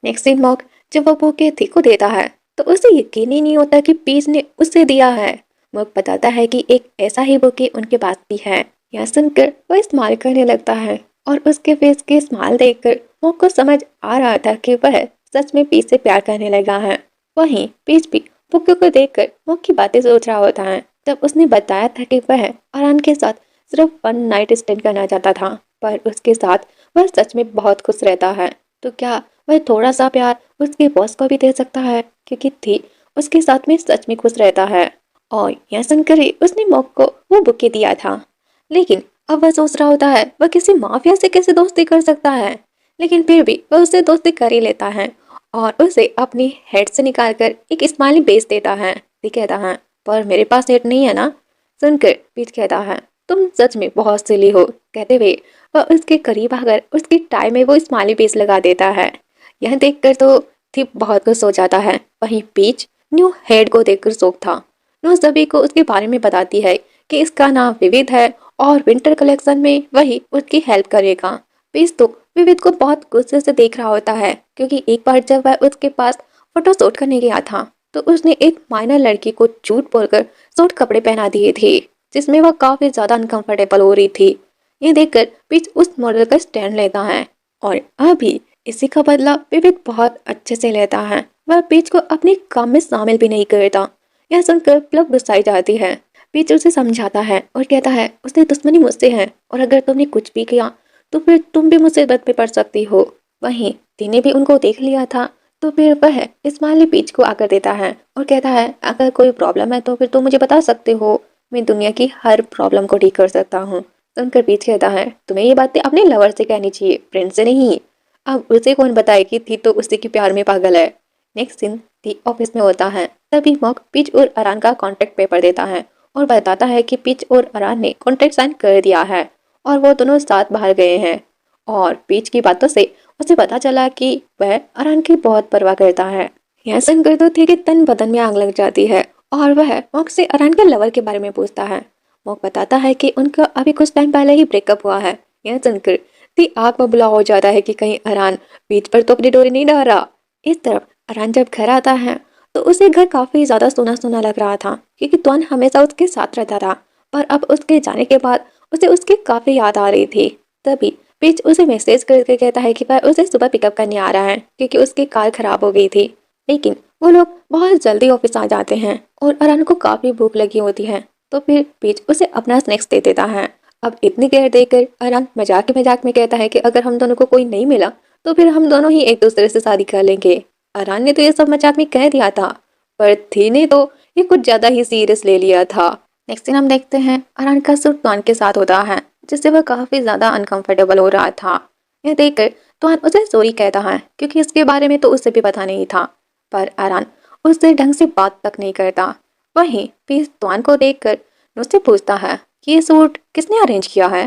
नेक्स्ट दिन मॉक जब वो बुके थी को देता है तो उसे यकीन ही नहीं होता कि पीच ने उसे दिया है। मॉक बताता है कि एक ऐसा ही बुके उनके पास भी है। यह सुनकर वो स्माइल करने लगता है और उसके फेस के स्माइल देखकर मॉक को समझ आ रहा था कि वह सच में पीच से प्यार करने लगा है। वहीं पीच भी बुके को देखकर मॉक की बातें सोच रहा होता है। तब उसने बताया था कि वह आरान के साथ सिर्फ 1 नाइट स्टेंड करना चाहता था, पर उसके साथ वह सच में बहुत खुश रहता है। तो क्या वह थोड़ा सा प्यार उसके बॉस को भी दे सकता है, क्योंकि थी उसके साथ में सच में खुश रहता है। और यह सुनकर ही उसने मॉक को वो बुके दिया था। लेकिन अब वह सोच रहा होता है वह किसी माफिया से कैसे दोस्ती कर सकता है, लेकिन फिर भी वह उससे दोस्ती कर ही लेता है और उसे अपनी हेड से निकालकर एक स्माइली बेच देता है। ती कहता है, पर मेरे पास हेड नहीं है ना। सुनकर पीच कहता है, तुम सच में बहुत सिली हो। कहते हुए वह उसके करीब आकर उसकी टाई में वो स्माइली फेस लगा देता है। यह देखकर तो थी बहुत कुछ हो जाता है। वहीं पीच न्यू हेड को देखकर शौक था। न्यू सभी को उसके बारे में बताती है कि इसका नाम विविध है और विंटर कलेक्शन में वही उसकी हेल्प करेगा। पीच तो विविध को बहुत गुस्से से देख रहा होता है, क्योंकि एक बार जब वह उसके पास फोटो शूट करने गया था तो उसने एक माइनर लड़की को झूठ बोलकर सूट कपड़े पहना दिए थे, जिसमें वह काफी ज्यादा अनकंफर्टेबल हो रही थी। ये देखकर पीच उस मॉडल का स्टैंड लेता है और अभी इसी का बदला विवेक बहुत अच्छे से लेता है। वह पीच को अपने काम में शामिल भी नहीं करता। यह सुनकर प्लब गुस्साई जाती है। पीच उसे समझाता है और कहता है, उसने दुश्मनी मुझसे है और अगर तुमने कुछ भी किया तो फिर तुम भी मुसीबत में पड़ सकती हो। वहीं तीने भी उनको देख लिया था तो फिर वह इस्माइली पीच को आकर देता है और कहता है, अगर कोई प्रॉब्लम है तो फिर तुम मुझे बता सकते हो, मैं दुनिया की हर प्रॉब्लम को ठीक कर सकता हूँ। सुनकर पीच कहता है, तुम्हें ये बातें अपने लवर से कहनी चाहिए, फ्रेंड से नहीं। अब उसे कौन बताए कि थी तो उसी के प्यार में पागल है। नेक्स्ट दिन थी ऑफिस में होता है। तभी मॉक पीच और अरान का कॉन्ट्रैक्ट पेपर देता है और बताता है कि पीच और अरान ने कॉन्ट्रैक्ट साइन कर दिया है और वो दोनों साथ बाहर गए हैं। और पीच की बातों से उसे पता चला कि वह अरान की बहुत परवाह करता है। यह सुनकर तो थी कि तन बदन में आग लग जाती है और वह मॉक से अरान के लवर के बारे में पूछता है। मॉक बताता है कि उनका अभी कुछ टाइम पहले ही ब्रेकअप हुआ है। यह सुनकर थी आग बबूला हो जाता है कि कहीं अरान पीच पर तो अपनी डोरी नहीं डाल रहा। इस तरफ अरान जब घर आता है तो उसे घर काफी ज्यादा सुना सुना लग रहा था, क्योंकि तुअन हमेशा उसके साथ रहता था, पर अब उसके जाने के बाद उसे उसकी काफी याद आ रही थी। तभी पीच उसे मैसेज करके कहता है कि वह उसे सुबह पिकअप करने आ रहा है, क्योंकि उसकी कार खराब हो गई थी। लेकिन वो लोग बहुत जल्दी ऑफिस आ जाते हैं और अरान को काफी भूख लगी होती है, तो फिर पीच उसे अपना स्नैक्स दे देता है। अब इतनी देर देकर अरान मजाक में कहता है कि अगर हम दोनों को कोई नहीं मिला तो फिर हम दोनों ही एक दूसरे से शादी कर लेंगे। अरान ने तो ये सब मजाक में कह दिया था, पर थी ने तो ये कुछ ज्यादा ही सीरियस ले लिया था। नेक्स्ट दिन हम देखते हैं अरान का सूट तुअन के साथ होता है, जिससे वह काफी ज्यादा अनकंफर्टेबल हो रहा था। यह देखकर तुअन उसे सॉरी कहता है, क्योंकि इसके बारे में तो उसे भी पता नहीं था, पर अरान उससे ढंग से बात तक नहीं करता। वहीं पीच तुअन को देखकर नुच से पूछता है कि ये सूट किसने अरेंज किया है।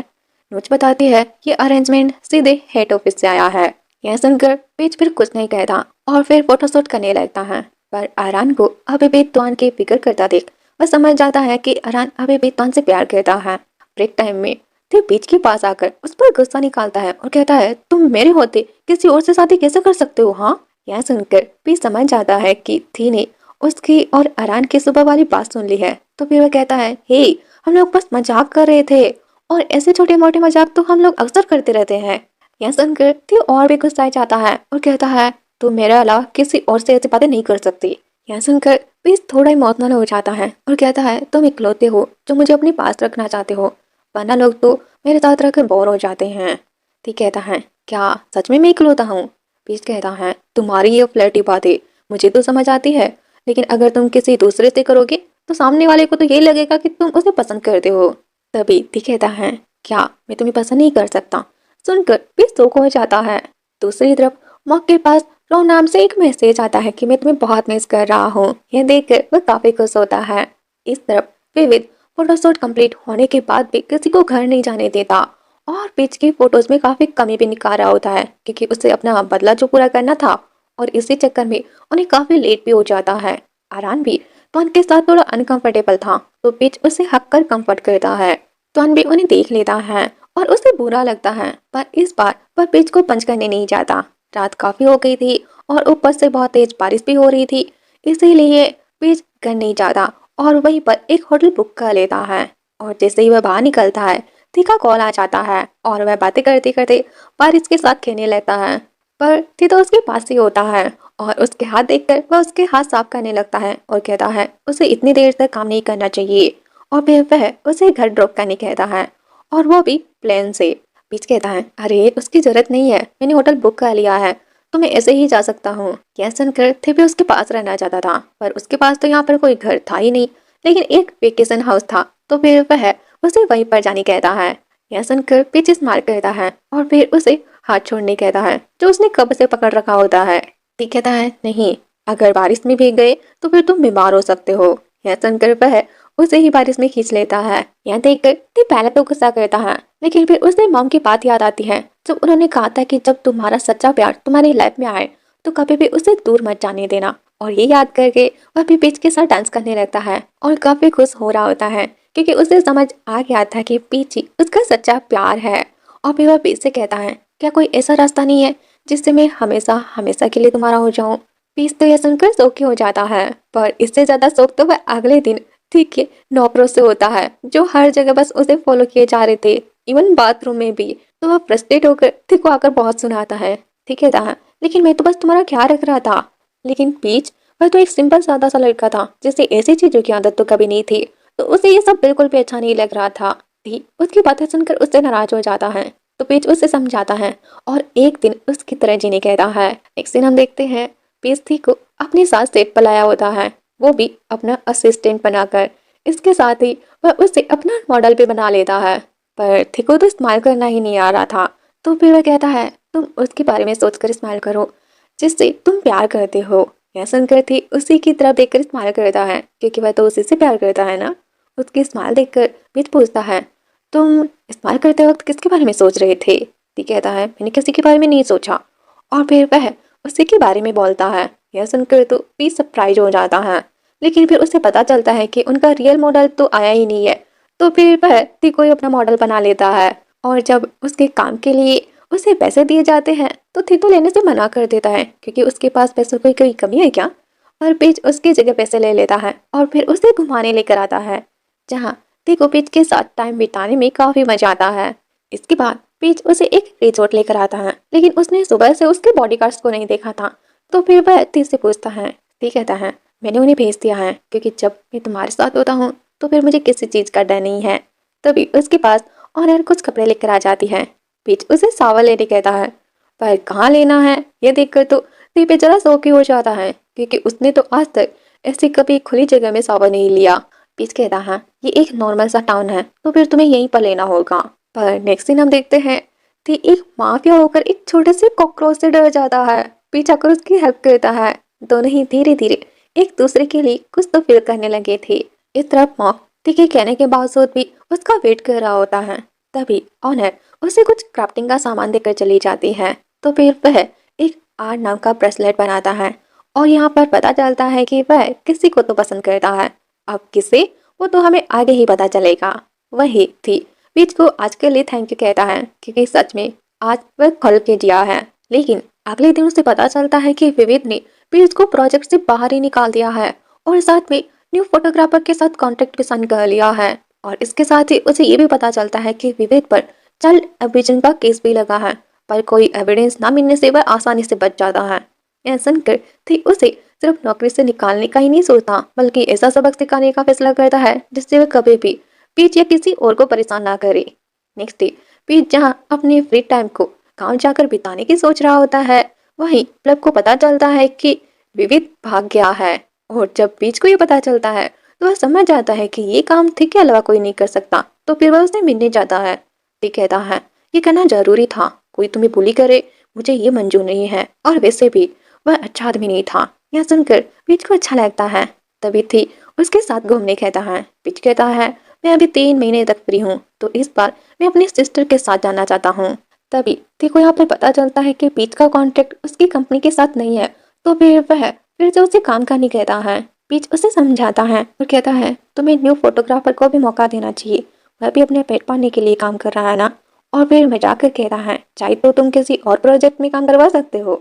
नुच बताती है कि अरेंजमेंट सीधे हेड ऑफिस से आया है। यह सुनकर पीच फिर कुछ नहीं कहता और फिर फोटोशूट करने लगता है। पर अरान को अभी भी तुअन की फिक्र करता देख वह समझ जाता है कि अरान अभी भी तुअन से प्यार करता है। ब्रेक टाइम में फिर पीच के पास आकर उस पर गुस्सा निकालता है और कहता है, तुम मेरे होते किसी और से शादी कैसे कर सकते हो। हाँ, यह सुनकर पीच समझ जाता है कि थी ने उसकी और अरान की सुबह वाली बात सुन ली है। तो फिर वह कहता है, हे हम लोग बस मजाक कर रहे थे और ऐसे छोटे मोटे मजाक तो हम लोग अक्सर करते रहते हैं। यह सुनकर थी और भी गुस्साए जाता है और कहता है, तुम मेरे अलावा किसी और से ऐसी बातें नहीं कर सकती। यह सुनकर पीच थोड़ा इमोशनल हो जाता है और कहता है, तुम इकलौते हो जो मुझे अपने पास रखना चाहते हो, वरना लोग तो मेरे साथ रहकर बोर हो जाते हैं। ती कहता है, क्या सच में मैं इकलौता हूँ। पीच कहता है, तुम्हारी ये फ्लर्टी बातें मुझे तो समझ आती है, लेकिन अगर तुम किसी दूसरे से करोगे तो सामने वाले को तो यही लगेगा कि तुम उसे पसंद करते हो। तभी ती कहता है, क्या मैं तुम्हें पसंद नहीं कर सकता। सुनकर पीच शौक हो जाता है। दूसरी तरफ मॉक के पास रोहन नाम से एक मैसेज आता है कि मैं तुम्हें बहुत मिस कर रहा हूँ। यह देखकर वह काफी खुश होता है। इस तरफ विविध फोटोशूट कंप्लीट होने के बाद भी किसी को घर नहीं जाने देता और पिच की फोटोज में काफी कमी भी निकाल रहा होता है क्योंकि उसे अपना बदला जो पूरा करना था और इसी चक्कर में उन्हें काफी लेट भी हो जाता है। आरान भी ट्वान के साथ थोड़ा अनकंफर्टेबल था तो पिच उसे हक कर कंफर्ट करता है। ट्वान भी उन्हें देख लेता है और उसे बुरा लगता है पर इस बार वह पिच को पंच करने नहीं जाता। रात काफी हो गई थी और ऊपर से बहुत तेज बारिश भी हो रही थी, इसीलिए पिच घर नहीं जाता और वहीं पर एक होटल बुक कर लेता है। और जैसे ही वह बाहर निकलता है थी का कॉल आ जाता है और वह बातें करते करते बारिश के साथ खेलने लगता है। पर थी तो उसके पास ही होता है और उसके हाथ देखकर वह उसके हाथ साफ करने लगता है और कहता है उसे इतनी देर तक काम नहीं करना चाहिए। और फिर वह उसे घर ड्रॉप करने कहता है और वो भी प्लेन से। बीच कहता है अरे उसकी जरूरत नहीं है, मैंने होटल बुक कर लिया है तो मैं ऐसे ही जा सकता हूँ। यह सुनकर थे भी उसके पास रहना चाहता था पर उसके पास तो यहाँ पर कोई घर था ही नहीं, लेकिन एक वेकेशन हाउस था तो फिर वह उसे वहीं पर जाने कहता है। यह सुनकर पीछे स्माइल करता है और फिर उसे हाथ छोड़ने कहता है जो उसने कब से पकड़ रखा होता है। ती कहता है नहीं, अगर बारिश में भीग गए तो फिर तुम बीमार हो सकते हो। यह सुनकर वह उसे ही बारिश में खींच लेता है। यह देखकर ती पहले तो गुस्सा करता है लेकिन फिर उसे मॉम की बात याद आती है जब उन्होंने कहा था कि जब तुम्हारा सच्चा प्यार तुम्हारी लाइफ में आए तो कभी भी उसे दूर मत जाने देना। और ये याद करके वह भी पीच के साथ डांस करने लगता है और काफी खुश हो रहा होता है क्योंकि उसे समझ आ गया था कि पीच ही उसका सच्चा प्यार है। और फिर वह पीच से कहता है क्या कोई ऐसा रास्ता नहीं है जिससे मैं हमेशा हमेशा के लिए तुम्हारा हो जाऊं। पीच तो यह सुनकर शौकी हो जाता है पर इससे ज्यादा शौक तो वह अगले दिन ठीक है नौकरों से होता है जो हर जगह बस उसे फॉलो किए जा रहे थे, इवन बाथरूम में भी। तो वह फ्रस्ट्रेट होकर थी को आकर बहुत सुनाता है। ठीक है था लेकिन मैं तो बस तुम्हारा ख्याल रख रहा था। लेकिन पीच वह तो एक सिंपल सादा सा लड़का था जिसे ऐसी चीजों की आदत तो कभी नहीं थी तो उसे ये सब बिल्कुल भी अच्छा नहीं लग रहा था। थी उसकी बातें सुनकर उससे नाराज हो जाता है तो पीच उसे समझाता है और एक दिन उसकी तरह जीने कहता है। नेक्स्ट दिन हम देखते हैं पीच थी को अपने साथ सेट पर लाया होता है, वो भी अपना असिस्टेंट बनाकर। इसके साथ ही वह उसे अपना मॉडल भी बना लेता है पर थी को तो स्माइल करना ही नहीं आ रहा था। तो फिर वह कहता है तुम उसके बारे में सोचकर स्माइल करो जिससे तुम प्यार करते हो। यह सुनकर थी उसी की तरफ देखकर स्माइल करता है क्योंकि वह तो उसी से प्यार करता है ना। उसकी स्माइल देखकर बीच पूछता है तुम स्माइल करते वक्त किसके बारे में सोच रहे थे। ती कहता है मैंने किसी के बारे में नहीं सोचा। और फिर वह उसी के बारे में बोलता है। यह सुनकर तो भी सरप्राइज हो जाता है लेकिन फिर उसे पता चलता है कि उनका रियल मॉडल तो आया ही नहीं है। तो फिर वह ती कोई अपना मॉडल बना लेता है और जब उसके काम के लिए उसे पैसे दिए जाते हैं तो थी तो लेने से मना कर देता है क्योंकि उसके पास पैसों की कोई कमी है क्या। और पीच उसकी जगह पैसे ले लेता है और फिर उसे घुमाने लेकर आता है जहाँ थी को पीच के साथ टाइम बिताने में काफी मजा आता है। इसके बाद पीच उसे एक रिजॉर्ट लेकर आता है लेकिन उसने सुबह से उसके बॉडीगार्ड्स को नहीं देखा था। तो फिर वह थी से पूछता है। थी कहता है मैंने उन्हें भेज दिया है क्योंकि जब मैं तुम्हारे साथ होता हूँ तो फिर मुझे किसी चीज का डर नहीं है। तभी उसके पास ऑनर कुछ कपड़े लेकर आ जाती है। पीच उसे सावर लेने कहता है पर कहाँ लेना है ये देखकर तो थी बेचारा शौकी हो जाता है क्योंकि उसने तो आज तक ऐसी कभी खुली जगह में सावर नहीं लिया। पीच कहता है ये एक नॉर्मल सा टाउन है तो फिर तुम्हें यहीं पर लेना होगा। पर नेक्स्ट दिन हम देखते हैं थी एक माफिया होकर एक छोटे से कॉकरोच से डर जाता है। पीच आकर उसकी हेल्प करता है। दोनों ही धीरे धीरे एक दूसरे के लिए कुछ तो फील करने लगे थे। इस तरफ मॉक थी के कहने के बावजूद भी उसका वेट कर रहा होता है। तभी ऑनर उसे कुछ क्राफ्टिंग का सामान देकर चली जाती है। तो फिर वह एक आर्ट नाम का ब्रेसलेट बनाता है और यहाँ पर पता चलता है कि वह किसी को तो पसंद करता है। अब किसे वो तो हमें आगे ही पता चलेगा। वही थी बीच को आज के लिए थैंक यू कहता है क्योंकि सच में आज वह खुल के जिया है। लेकिन अगले दिन उसे पता चलता है कि विविध ने बीच को प्रोजेक्ट से बाहर ही निकाल दिया है और साथ में न्यू फोटोग्राफर के साथ कॉन्ट्रैक्ट भी साइन कर लिया है। और इसके साथ ही उसे ये भी पता चलता है कि विवेक पर चाइल्ड अब्यूजन का केस भी लगा है पर कोई एविडेंस ना मिलने से वह आसानी से बच जाता है। यह सुनकर थी उसे सिर्फ नौकरी से निकालने का ही नहीं सोचता बल्कि ऐसा सबक सिखाने का फैसला करता है जिससे वह कभी भी पीच या किसी और को परेशान ना करे। नेक्स्ट डे पीच जहाँ अपने फ्री टाइम को गाँव जाकर बिताने की सोच रहा होता है वहीं प्लब को पता चलता है कि विविध भाग गया है। और जब पीच को ये पता चलता है तो वह समझ जाता है कि ये काम थी के अलावा कोई नहीं कर सकता। तो फिर वह उसे मिलने जाता है। थी कहता है ये करना जरूरी था, कोई तुम्हें बुली करे मुझे ये मंजूर नहीं है और वैसे भी वह अच्छा आदमी नहीं था। यह सुनकर पीच को अच्छा लगता है। तभी थी उसके साथ घूमने कहता है। पीच कहता है, मैं अभी 3 महीने तक फ्री हूँ, तो इस बार मैं अपनी सिस्टर के साथ जाना चाहता हूँ। तभी थी को यहाँ पर पता चलता है कि पीच का कॉन्ट्रैक्ट उसकी कंपनी के साथ नहीं है, तो फिर वह फिर से उसे काम करने कहता है। पीच उसे समझाता है और कहता है, तुम्हें न्यू फोटोग्राफर को भी मौका देना चाहिए, वह भी अपने पेट पालने के लिए काम कर रहा है ना। और फिर मजाक कर कहता है, चाहे तो तुम किसी और प्रोजेक्ट में काम करवा सकते हो।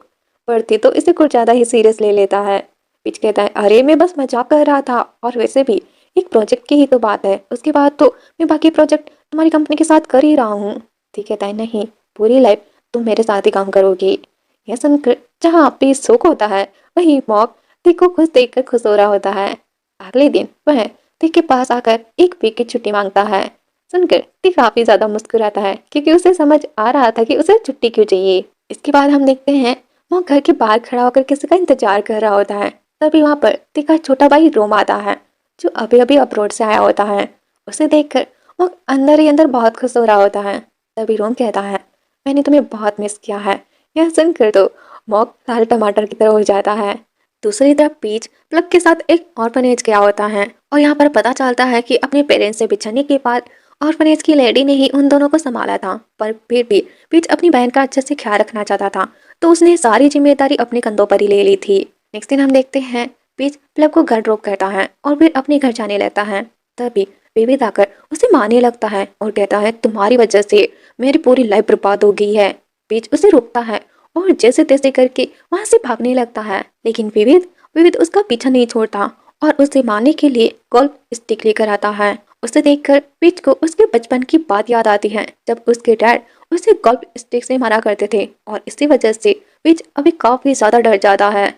पर थी तो इसे कुछ ज्यादा ही सीरियस ले लेता है। पीच कहता है, अरे मैं बस मजाक कर रहा था, और वैसे भी एक प्रोजेक्ट की ही तो बात है, उसके बाद तो मैं बाकी प्रोजेक्ट तुम्हारी कंपनी के साथ कर ही रहा हूँ। ठीक कहता है, नहीं, पूरी लाइफ तुम मेरे साथ ही काम करोगी। यह सुनकर जहाँ पीच शोक होता है, वही मॉक टिक को खुश देखकर खुश हो रहा होता है। अगले दिन वह टिक के पास आकर एक वीक की छुट्टी मांगता है। सुनकर टिक काफी ज्यादा मुस्कुराता है, क्योंकि उसे समझ आ रहा था कि उसे छुट्टी क्यों चाहिए। इसके बाद हम देखते हैं वो घर के बाहर खड़ा होकर किसी का इंतजार कर रहा होता है। तभी वहां पर टिक का छोटा भाई रोम आता है, जो अभी अभी अब्रॉड से आया होता है। उसे देखकर वो अंदर ही अंदर बहुत खुश हो रहा होता है। तभी रोम कहता है, मैंने तुम्हें बहुत मिस किया है। यह सुनकर तो मॉक लाल टमाटर की तरह हो जाता है। दूसरी तरफ पीच प्लग के साथ एक ऑर्फनेज गया होता है, और यहाँ पर पता चलता है कि अपने पेरेंट्स से बिछड़ने के बाद ऑर्फनेज की लेडी ने ही उन दोनों को संभाला था। पर फिर भी पीच अपनी बहन का अच्छे से ख्याल रखना चाहता था, तो उसने सारी जिम्मेदारी अपने कंधों पर ही ले ली थी। नेक्स्ट दिन हम देखते हैं पीच प्लब को घर ड्रॉप करता है और फिर अपने घर जाने लगता है। तभी विविध आकर उसे मारने लगता है और कहता है, तुम्हारी वजह से मेरी पूरी लाइफ बर्बाद हो गई है। पीच उसे रोकता है और जैसे तैसे करके वहां से भागने लगता है, लेकिन विविध विविध उसका पीछा नहीं छोड़ता और उसे मारने के लिए गोल्फ स्टिक लेकर आता है। उसे देखकर पीच को उसके बचपन की बात याद आती है, जब उसके डैड उसे गोल्फ स्टिक से मारा करते थे, और इसी वजह से पीच अभी काफी ज्यादा डर जाता है।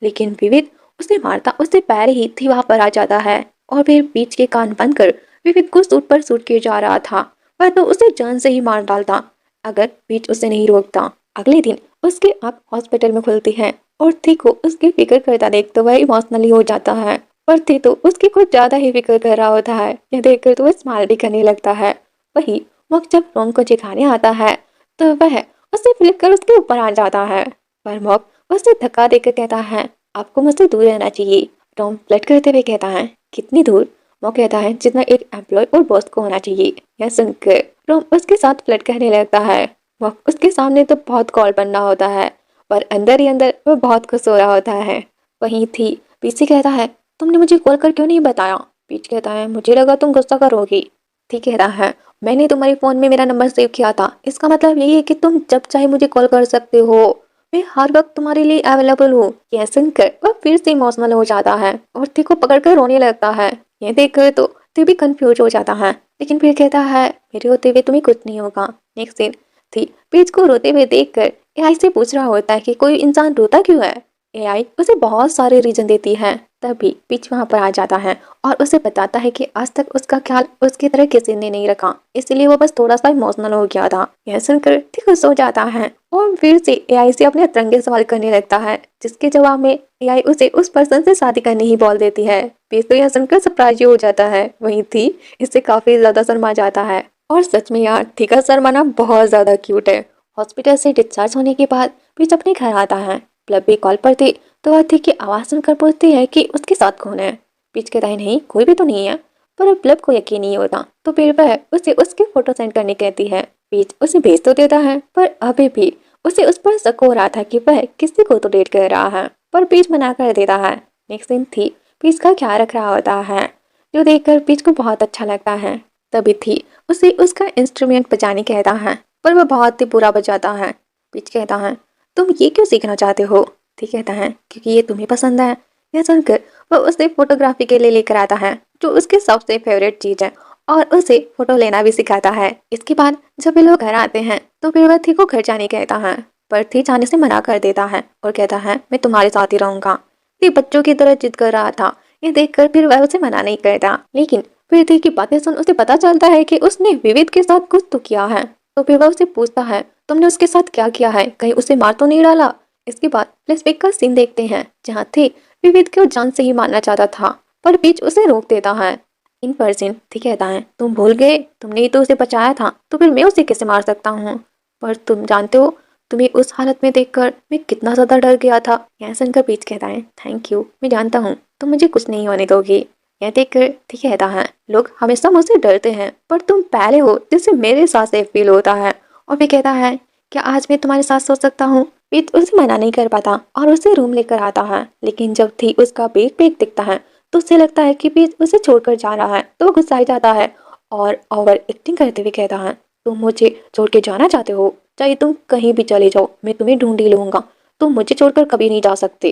लेकिन विविध उसे मारता उससे पहले ही थी वहां पर आ जाता है, और फिर पीच के कान बंद कर विविध को सूट पर सूट किए जा रहा था। वह तो उसे जान से ही मार डालता अगर पीच उसे नहीं रोकता। अगले दिन उसकी आंख हॉस्पिटल में खुलती है, और थी को उसकी फिक्र करता देख तो वह इमोशनली हो जाता है। पर थी तो उसकी कुछ ज्यादा ही फिक्र कर रहा होता है। यह देखकर तो वह स्माइल भी करने लगता है। वही मॉक जब रोम को सिखाने आता है, तो वह उसे फ्लिप कर उसके ऊपर आ जाता है। पर मॉक उसे धक्का देकर कहता है, आपको मुझसे दूर रहना चाहिए। टॉम फ्लर्ट करते हुए कहता है, कितनी दूर? मॉक कहता है, जितना एक एम्प्लॉय और बॉस को होना चाहिए। यह सुनकर टॉम उसके साथ फ्लर्ट करने लगता है। मॉक उसके सामने तो बहुत कॉल बनना होता है, पर अंदर ही अंदर वह बहुत खुश हो रहा होता है। वहीं थी पीछे कहता है, तुमने मुझे कॉल कर क्यों नहीं बताया? पीच कहता है, मुझे लगा तुम गुस्सा करोगी। ठीक कहता है, मैंने तुम्हारे फोन में मेरा नंबर सेव किया था, इसका मतलब यही है कि तुम जब चाहे मुझे कॉल कर सकते हो। मैं हर वक्त तुम्हारे लिए अवेलेबल हूँ। यह सुनकर वह फिर से इमोशनल हो जाता है और थी को पकड़कर रोने लगता है। यह देखकर तो थी भी कंफ्यूज हो जाता है, लेकिन फिर कहता है, मेरे होते हुए तुम्हें कुछ नहीं होगा। नेक्स्ट दिन थी पीच को रोते हुए देखकर एआई से पूछ रहा होता है कि कोई इंसान रोता क्यों है। एआई उसे बहुत सारे रीजन देती है। तभी पीच वहां पर आ जाता है और उसे बताता है कि आज तक उसका ख्याल उसकी तरह किसी ने नहीं रखा, इसलिए वो बस थोड़ा सा इमोशनल हो गया था। यह सुनकर ठीक खुश हो जाता है और फिर से एआई से अपने अतरंगे सवाल करने लगता है, जिसके जवाब में एआई उसे उस पर्सन से शादी करने ही बोल देती है। पीच तो यह सुनकर सरप्राइज हो जाता है। वहीं थी इससे काफी ज्यादा शर्मा जाता है। और सच में यार, थी का शर्माना बहुत ज्यादा क्यूट है। हॉस्पिटल से डिस्चार्ज होने के बाद पीच अपने घर आता है। प्लब भी कॉल पर थी, तो वह थी की आवाज सुनकर पूछती है कि उसके साथ कौन है। पीच कहता है, नहीं, कोई भी तो नहीं है। पर प्लब को यकीन नहीं होता, तो फिर वह उसे उसकी फोटो सेंड करने कहती है। पीच उसे भेज तो देता है, पर अभी भी उसे उस पर शक हो रहा था कि वह किसी को तो डेट कर रहा है, पर पीच मना कर देता है। नेक्स्ट दिन थी पीच का ख्याल रख रहा होता है, जो देखकर पीच को बहुत अच्छा लगता है। तभी थी उसे उसका इंस्ट्रूमेंट बजाने कहता है, पर वह बहुत ही बुरा बजाता है। पीच कहता है, तुम ये क्यों सीखना चाहते हो? ठीक कहता है, क्योंकि ये तुम्हें पसंद है। यह सुनकर वह उसे फोटोग्राफी के लिए लेकर आता है, जो उसकी सबसे फेवरेट चीज है, और उसे फोटो लेना भी सिखाता है। इसके बाद जब वे लोग घर आते हैं, तो फिर वह थी को घर जाने कहता है, पर थी जाने से मना कर देता है और कहता है, मैं तुम्हारे साथ ही रहूंगा। थी बच्चों की तरह जिद कर रहा था। ये देखकर फिर वह उसे मना नहीं करता, लेकिन फिर थी की बातें सुन उसे पता चलता है कि उसने विविध के साथ कुछ तो किया है। तो फिर वह उसे पूछता है, तुमने उसके साथ क्या किया है? कहीं उसे मार तो नहीं डाला? इसके बाद फ्लैशबैक का सीन देखते हैं, जहाँ थे विविध को जान से ही मारना चाहता था, पर बीच उसे रोक देता है। इन पर्सन ठीक कहता है, तुम भूल गए, तुमने ही तो उसे बचाया था, तो फिर मैं उसे कैसे मार सकता हूँ? पर तुम जानते हो, तुम्हें उस हालत में देखकर मैं कितना ज्यादा डर गया था। यह सुनकर पीच कहता है, थैंक यू, मैं जानता हूँ तुम मुझे कुछ नहीं होने दोगी। यह देखकर ठीक कहता है, लोग हमेशा मुझसे डरते हैं पर तुम पहले हो जिससे मेरे साथ सेफ फील होता है। और फिर कहता है, क्या आज मैं तुम्हारे साथ सो सकता हूँ। पीच उसे मना नहीं कर पाता और उसे रूम लेकर आता है, लेकिन जब थी उसका बैग दिखता है तो उसे लगता है कि पीच उसे छोड़कर जा रहा है तो वो गुस्साई जाता है और ओवर एक्टिंग करते हुए कहता है, तुम मुझे छोड़ के जाना चाहते हो, चाहे तुम कहीं भी चले जाओ, मैं तुम्हें ढूंढ ही लूंगा, तुम मुझे छोड़कर कभी नहीं जा सकते।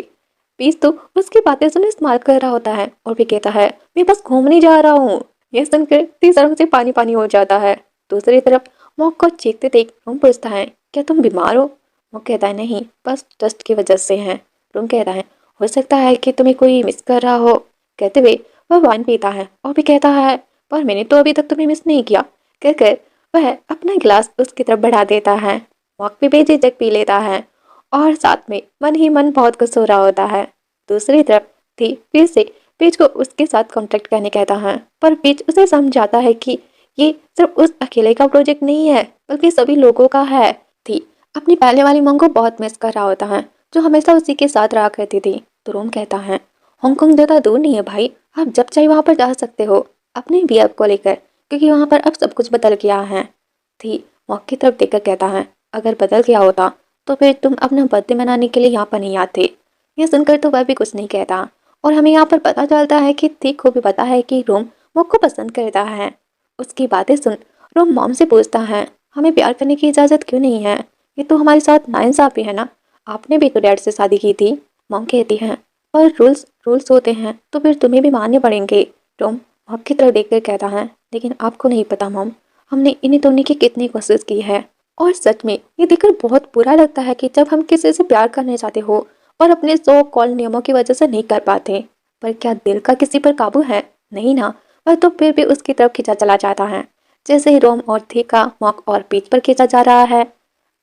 पीस तो उसकी बातें सुन इस्तेमाल कर रहा होता है और भी कहता है, मैं बस घूमने जा रहा हूँ। यह सुनकर तीसरा से पानी पानी हो जाता है। दूसरी तरफ मॉक को चीखते देख रूम पूछता है, क्या तुम बीमार हो। मॉक कहता है, नहीं, बस डस्ट की वजह से है। रूम कहता है, हो सकता है कि तुम्हें कोई मिस कर रहा हो। कहते हुए वह वाइन पीता है और भी कहता है, पर मैंने तो अभी तक तुम्हें मिस नहीं किया। कहकर वह अपना गिलास उसकी तरफ बढ़ा देता है। मॉक भी बेझिझक पी लेता है और साथ में मन ही मन बहुत कुछ हो रहा होता है। दूसरी तरफ थी फिर से पीच को उसके साथ कॉन्टेक्ट करने कहता है, पर पीच उसे समझाता है कि ये सिर्फ उस अकेले का प्रोजेक्ट नहीं है बल्कि सभी लोगों का है। थी अपनी पहले वाली मांग को बहुत मिस कर रहा होता है जो हमेशा उसी के साथ रहा करती थी। तो रोम कहता है, हांगकांग ज़्यादा दूर नहीं है भाई, आप जब चाहे वहां पर जा सकते हो अपने बीएफ को लेकर, क्योंकि वहां पर अब सब कुछ बदल गया है। थी मॉक की तरफ देखकर कहता है, अगर बदल गया होता तो फिर तुम अपना बर्थडे मनाने के लिए यहाँ पर नहीं आते। यह सुनकर तो वह भी कुछ नहीं कहता और हमें यहाँ पर पता चलता है कि थी को भी पता है कि रोम मॉक को पसंद करता है। उसकी बातें सुन रोम मॉम से पूछता है, हमें प्यार करने की इजाज़त क्यों नहीं है, ये तो हमारे साथ नाइंसाफी है ना, आपने भी तो डैड से शादी की थी। मॉम कहती है, पर रूल्स रूल्स होते हैं तो फिर तुम्हें भी मानने पड़ेंगे। रोम मॉम की तरफ देखकर कहता है, लेकिन आपको नहीं पता मॉम, हमने इन्हें तोड़ने की कितनी कोशिश की है। और सच में ये देखकर बहुत बुरा लगता है कि जब हम किसी से प्यार करने चाहते हो और अपने सो कॉल नियमों की वजह से नहीं कर पाते, पर क्या दिल का किसी पर काबू है, नहीं ना। वह तो फिर भी उसकी तरफ खींचा चला जाता है। जैसे ही रोम और थी का मॉक और पीच पर खींचा जा रहा है।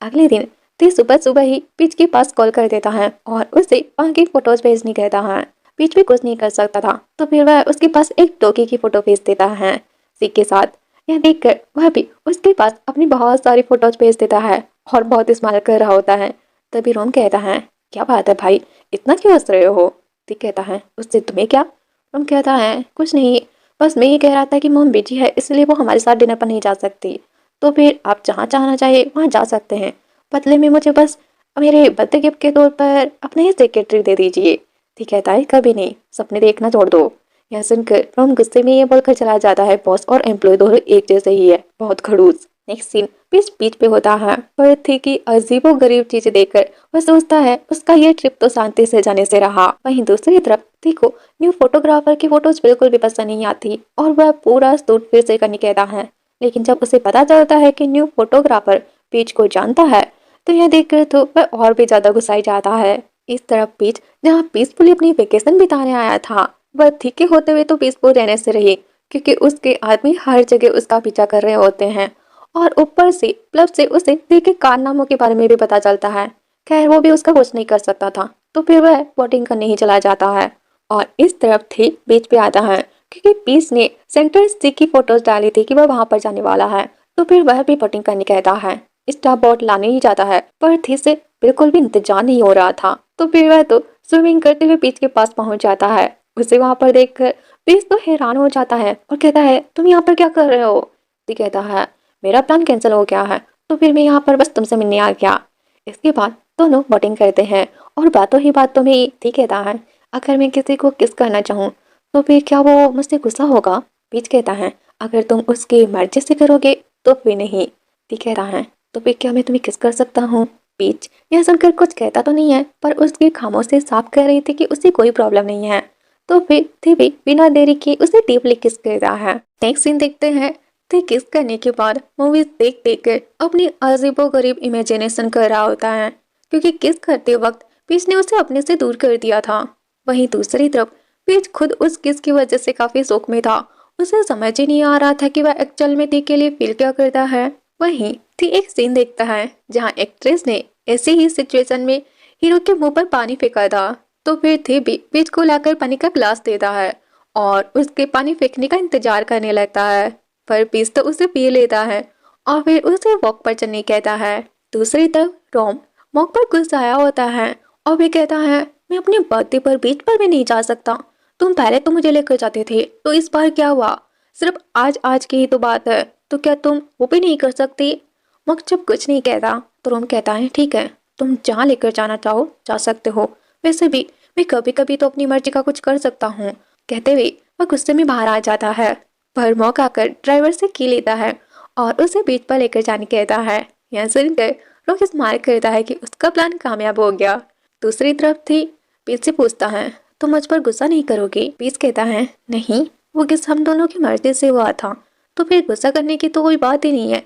अगले दिन थी सुबह सुबह ही पीच के पास कॉल कर देता है और उसे वहाँ की फोटोज भेजने कहता है। पीच भी कुछ नहीं कर सकता था तो फिर वह उसके पास एक डॉगी की फोटो भेज देता है सी के साथ। यह देखकर वह भी उसके पास अपनी बहुत सारी फोटोज भेज देता है और बहुत इस्तेमाल कर रहा होता है। तभी रोम कहता है, क्या बात है भाई, इतना क्यों हंस रहे हो। ती कहता है, उससे तुम्हें क्या। रोम कहता है, कुछ नहीं, बस मैं ये कह रहा था कि मोम बिजी है इसलिए वो हमारे साथ डिनर पर नहीं जा सकती, तो फिर आप जहाँ जाना चाहिए वहाँ जा सकते हैं, बदले में मुझे बस मेरे बर्थडे गिफ्ट के तौर पर अपने ही सेक्रेटरी दे दीजिए। ठीक है ताई, कभी नहीं, सपने देखना छोड़ दो। यह सुनकर रोम गुस्से में ये बोलकर चला जाता है, बॉस और एम्प्लॉय दोनों एक जैसे ही है, बहुत खड़ूस। नेक्स्ट सीन पीच बीच पे होता है पर थी कि अजीबो गरीब चीजें देखकर वह सोचता है उसका ये ट्रिप तो शांति से जाने से रहा। वहीं दूसरी तरफ थी को न्यू फोटोग्राफर की फोटोज बिल्कुल भी पसंद नहीं आती और वह पूरा शूट फिर से करने कहता है। लेकिन जब उसे पता चलता है कि न्यू फोटोग्राफर पीच को जानता है तो यह देखकर तो वह और भी ज्यादा गुस्साई जाता है। इस तरफ पीच जहाँ पीसफुली अपनी वेकेशन बिताने आया था वह थी के होते हुए तो पीसफुल रहने से रही, क्योंकि उसके आदमी हर जगह उसका पीछा कर रहे होते हैं और ऊपर से प्लब से उसे थी के कारनामों के बारे में भी पता चलता है। खैर वो भी उसका कुछ नहीं कर सकता था तो फिर वह वोटिंग करने ही चला जाता है। और इस तरफ थी बीच पे आता है क्योंकि पीस ने सेंटर सी की फोटोज डाली थी कि वह वहां पर जाने वाला है, तो फिर वह भी वोटिंग करने कहता है। स्टाफ बोर्ड लाने ही जाता है पर थी से बिल्कुल भी इंतजार नहीं हो रहा था, तो फिर वह तो स्विमिंग करते हुए बीच के पास पहुंच जाता है। उसे वहां पर देखकर बीच तो हैरान हो जाता है और कहता है, तुम यहाँ पर क्या कर रहे हो। ती कहता है, मेरा प्लान कैंसिल हो गया है तो फिर मैं यहाँ पर बस तुमसे मिलने आ गया। इसके बाद दोनों वोटिंग करते हैं और बातों ही बातों में ती कहता है, अगर मैं किसी को किस करना चाहूँ तो फिर क्या वो मुझसे गुस्सा होगा। बीच कहता है, अगर तुम उसकी मर्जी से करोगे तो फिर नहीं। ती कह रहा है, तो फिर क्या मैं तुम्हें किस कर सकता हूँ। बीच यह सुनकर कुछ कहता तो नहीं है पर उसकी खामोशी साफ कह रही थी कि उसे कोई प्रॉब्लम नहीं है। तो फिर थी भी बिना देरी के उसे डीपली किस कर रहा है। नेक्स्ट सीन देखते हैं। थी किस करने के बाद मूवीज देख देख कर अपनी अजीबो गरीब इमेजिनेशन कर रहा होता है, क्योंकि किस करते वक्त पीच ने उसे अपने से दूर कर दिया था। वहीं दूसरी तरफ पीच खुद उस किस की वजह से काफी शोक में था। उसे समझ ही नहीं आ रहा था कि वह एक्चुअल में थी के लिए फील क्या करता है। वहीं थी एक सीन देखता है जहाँ एक्ट्रेस ने ऐसी ही सिचुएशन में हीरो के मुंह पर पानी फेंका था, तो फिर थी भी पीच को लाकर पानी का ग्लास देता है और उसके पानी फेंकने का इंतजार करने लगता है, पर पीच तो उसे पी लेता है और फिर उसे वॉक पर चलने कहता है। दूसरी तरफ रोम मॉक पर गुस्सा आया होता है और वे कहता है मैं अपने बर्थडे पर बीच पर भी नहीं जा सकता। तुम पहले तो मुझे लेकर जाते थे, तो इस बार क्या हुआ? सिर्फ आज आज की ही तो बात है, तो क्या तुम वो भी नहीं कर सकती? मॉक जब कुछ नहीं कहता तो रोम कहता है ठीक है, तुम जहाँ लेकर जाना चाहो जा सकते हो। वैसे भी मैं कभी कभी तो अपनी मर्जी का कुछ कर सकता हूँ। कहते हुए वह गुस्से में बाहर आ जाता है, पर मौका आकर ड्राइवर से की लेता है और उसे बीच पर लेकर जाने कहता है। यह सुनकर रोक स्माइल करता है कि उसका प्लान कामयाब हो गया। दूसरी तरफ थी पीच से पूछता है तुम मुझ पर गुस्सा नहीं करोगी? पीच कहता है नहीं, वो किस हम दोनों की मर्जी से हुआ था, तो फिर गुस्सा करने की तो कोई बात ही नहीं है।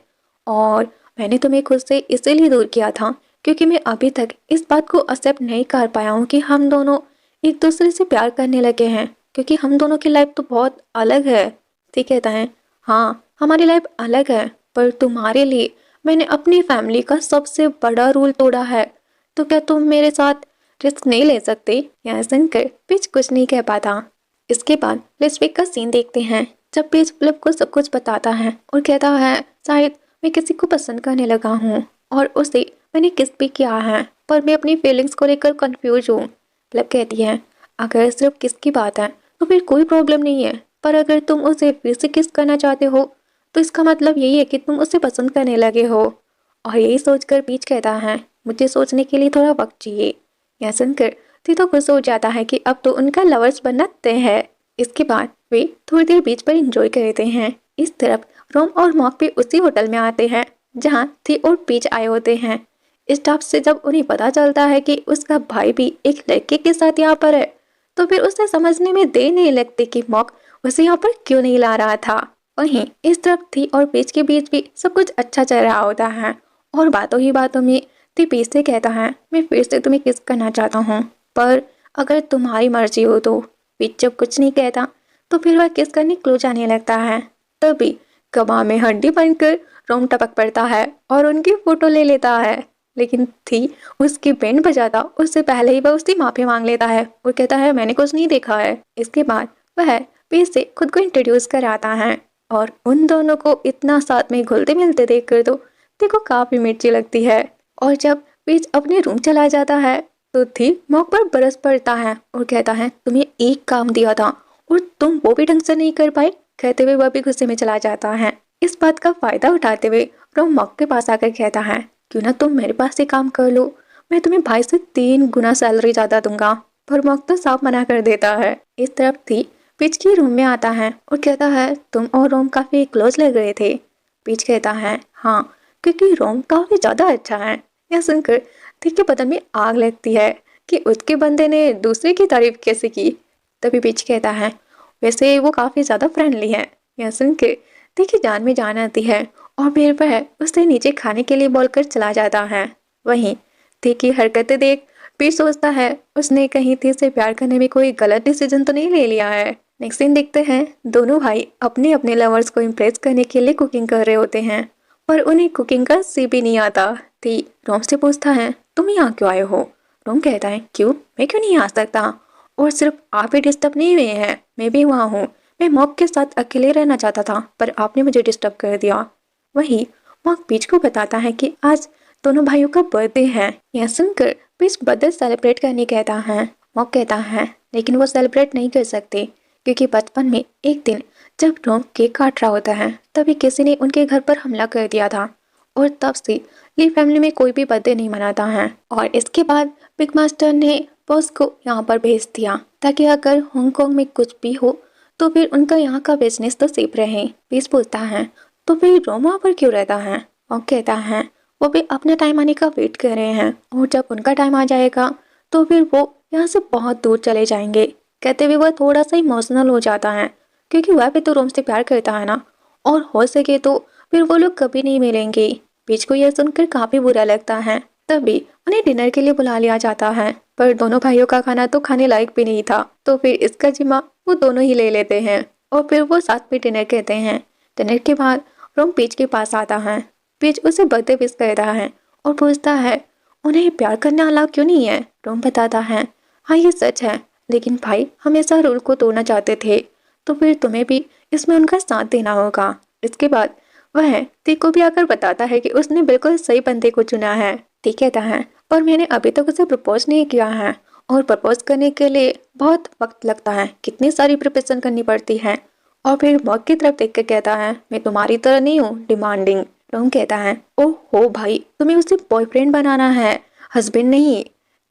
और मैंने तुम्हें खुद से इसीलिए दूर किया था क्योंकि मैं अभी तक इस बात को एक्सेप्ट नहीं कर पाया हूँ कि हम दोनों एक दूसरे से प्यार करने लगे हैं, क्योंकि हम दोनों की लाइफ तो बहुत अलग है। ठीक कहता है हाँ हमारी लाइफ अलग है, पर तुम्हारे लिए मैंने अपनी फैमिली का सबसे बड़ा रूल तोड़ा है, तो क्या तुम मेरे साथ रिस्क नहीं ले सकते? यह सुनकर पीच कुछ नहीं कह पाता। इसके बाद लिस्विक का सीन देखते हैं जब पेज फिलिप को सब कुछ बताता है और कहता है शायद मैं किसी को पसंद करने लगा हूँ और उसे मैंने किस भी किया है, पर मैं अपनी फीलिंग्स को लेकर कंफ्यूज हूँ। फिलिप कहती है अगर सिर्फ किस की बात है तो फिर कोई प्रॉब्लम नहीं है, पर अगर तुम उसे फिर से किस करना चाहते हो तो इसका मतलब यही है कि तुम उसे पसंद करने लगे हो। और यही सोचकर पीच कहता है मुझे सोचने के लिए थोड़ा वक्त चाहिए। यह सुनकर तो खुश हो जाता है कि अब तो उनका लवर्स बनना तय है। इसके बाद वे थोड़ी देर बीच पर एंजॉय करते हैं। इस तरफ रोम और मॉक भी उसी होटल में आते हैं जहां थी और पीच आए होते हैं। स्टाफ से जब उन्हें पता चलता है कि उसका भाई भी एक लड़के के साथ यहाँ पर है, तो फिर उसे समझने में देर नहीं लगती कि मॉक उसे यहाँ पर क्यों नहीं ला रहा था। वहीं इस तरफ थी और पीच के बीच भी सब कुछ अच्छा चल रहा होता है और बातों ही बातों में थी पीच से कहता है मैं फिर से तुम्हें किस करना चाहता हूँ, पर अगर तुम्हारी मर्जी हो तो। पीच जब कुछ नहीं कहता तो फिर वह किस करने क्लोज जाने लगता है। तभी कबाब में हड्डी बनकर रोम टपक पड़ता है और उनकी फोटो ले लेता है, लेकिन थी उसकी बैंड बजाता उससे पहले ही वह उससे माफी मांग लेता है और कहता है मैंने कुछ नहीं देखा है। इसके बाद वह पीच से खुद को इंट्रोड्यूस कराता है और उन दोनों को इतना साथ में घुलते मिलते देखकर तो देखो काफी मिर्ची लगती है। और जब पीच अपने रूम चला जाता है तो थी मॉक पर बरस पड़ता है और कहता है तुम्हें एक काम दिया था और तुम वो भी ढंग से नहीं कर पाए। कहते हुए वह भी गुस्से में चला जाता है। इस बात का फायदा उठाते हुए रोम मॉक के पास आकर कहता है क्यों ना तुम मेरे पास से काम कर लो, मैं तुम्हें भाई से 3 गुना सैलरी ज्यादा दूंगा। पर मॉक तो साफ मना कर देता है। इस तरफ थी पीच के रूम में आता है और कहता है तुम और रोम काफी क्लोज लग रहे थे। पीच कहता है हाँ, क्योंकि रोम काफी ज्यादा अच्छा है। यह सुनकर थी के बदन में आग लगती है कि उसके बंदे ने दूसरे की तारीफ कैसे की। तभी पीच कहता है वैसे वो काफी ज्यादा फ्रेंडली है। यह सुनकर थी की जान में जान आती है और फिर वह उसे नीचे खाने के लिए बोलकर चला जाता है। वहीं थी की हरकतें देख पीच सोचता है उसने कहीं थी से प्यार करने में कोई गलत डिसीजन तो नहीं ले लिया है। नेक्स्ट सीन देखते हैं दोनों भाई अपने अपने लवर्स को इम्प्रेस करने के लिए कुकिंग कर रहे होते हैं, पर उन्हें कुकिंग का सी भी नहीं आता। थी रोम से पूछता है तुम यहाँ क्यों आए हो? रोम कहता है क्यों, मैं क्यों नहीं आ सकता? और सिर्फ आप ही डिस्टर्ब नहीं हुए हैं, मैं भी वहाँ हूँ। मैं मॉक के साथ अकेले रहना चाहता था पर आपने मुझे डिस्टर्ब कर दिया। वही मॉक पीच को बताता है कि आज दोनों भाइयों का बर्थडे है। यह सुनकर पीच बर्थडे सेलिब्रेट करने कहता है। मॉक कहता है लेकिन वो सेलिब्रेट नहीं कर सकते क्योंकि बचपन में एक दिन जब रोम केक काट रहा होता है तभी किसी ने उनके घर पर हमला कर दिया था और तब से ली फैमिली में कोई भी बर्थडे नहीं मनाता है। और इसके बाद बिग मास्टर ने बॉस को यहाँ पर भेज दिया ताकि अगर हांगकांग में कुछ भी हो तो फिर उनका यहाँ का बिजनेस तो सेफ रहे। पीस पूछता है तो फिर रोम वहाँ पर क्यों रहता है? और कहता है वो भी अपने टाइम आने का वेट कर रहे हैं और जब उनका टाइम आ जाएगा तो फिर वो यहाँ से बहुत दूर चले जाएंगे। कहते हुए वह थोड़ा सा इमोशनल हो जाता है क्योंकि वह भी तो रोम से प्यार करता है ना, और हो सके तो फिर वो लोग कभी नहीं मिलेंगे। पीच को यह सुनकर काफी बुरा लगता है। तभी उन्हें डिनर के लिए बुला लिया जाता है, पर दोनों भाइयों का खाना तो खाने लायक भी नहीं था, तो फिर इसका जिम्मा वो दोनों ही ले लेते हैं और फिर वो साथ में डिनर करते हैं। डिनर के बाद रोम पीच के पास आता है। पीच उसे बर्थडे विश करता है और पूछता है उन्हें प्यार करना अलाउ क्यों नहीं है? रोम बताता है हाँ ये सच है, लेकिन भाई हमेशा रूल को तोड़ना चाहते थे, तो फिर तुम्हें भी इसमें उनका साथ देना होगा। इसके बाद वह ती को भी आकर बताता है कि उसने बिल्कुल सही बंदे को चुना है। ती कहता है और मैंने अभी तक उसे प्रपोज नहीं किया है, और प्रपोज करने के लिए बहुत वक्त लगता है, कितनी सारी प्रिपरेशन करनी पड़ती है। और फिर मॉक की तरफ देख के कहता है, मैं तुम्हारी तरह नहीं हूँ डिमांडिंग। टॉम कहता है, ओह हो भाई, तुम्हें उसे बॉयफ्रेंड बनाना है, हस्बैंड नहीं।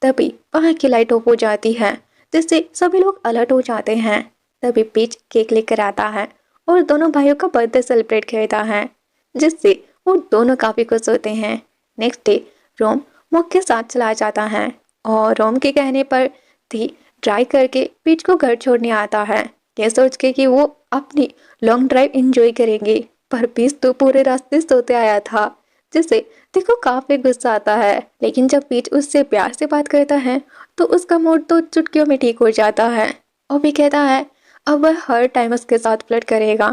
तभी वहाँ की लाइट ऑफ हो जाती है, जिससे सभी लोग अलर्ट हो जाते हैं। तभी पीच केक लेकर आता है और दोनों भाइयों का बर्थडे सेलिब्रेट करता है, जिससे वो दोनों काफी खुश होते हैं। नेक्स्ट डे रोम मॉक के साथ चला जाता है, और रोम के कहने पर थी ड्राइव करके पीच को घर छोड़ने आता है, ये सोच के कि वो अपनी लॉन्ग ड्राइव एंजॉय करेंगे। पर पीच तो पूरे रास्ते सोते आया था, जिससे देखो काफी गुस्सा आता है। लेकिन जब पीच उससे प्यार से बात करता है तो उसका मूड तो चुटकियों में ठीक हो जाता है, और भी कहता है अब वह हर टाइम उसके साथ फ्लर्ट करेगा।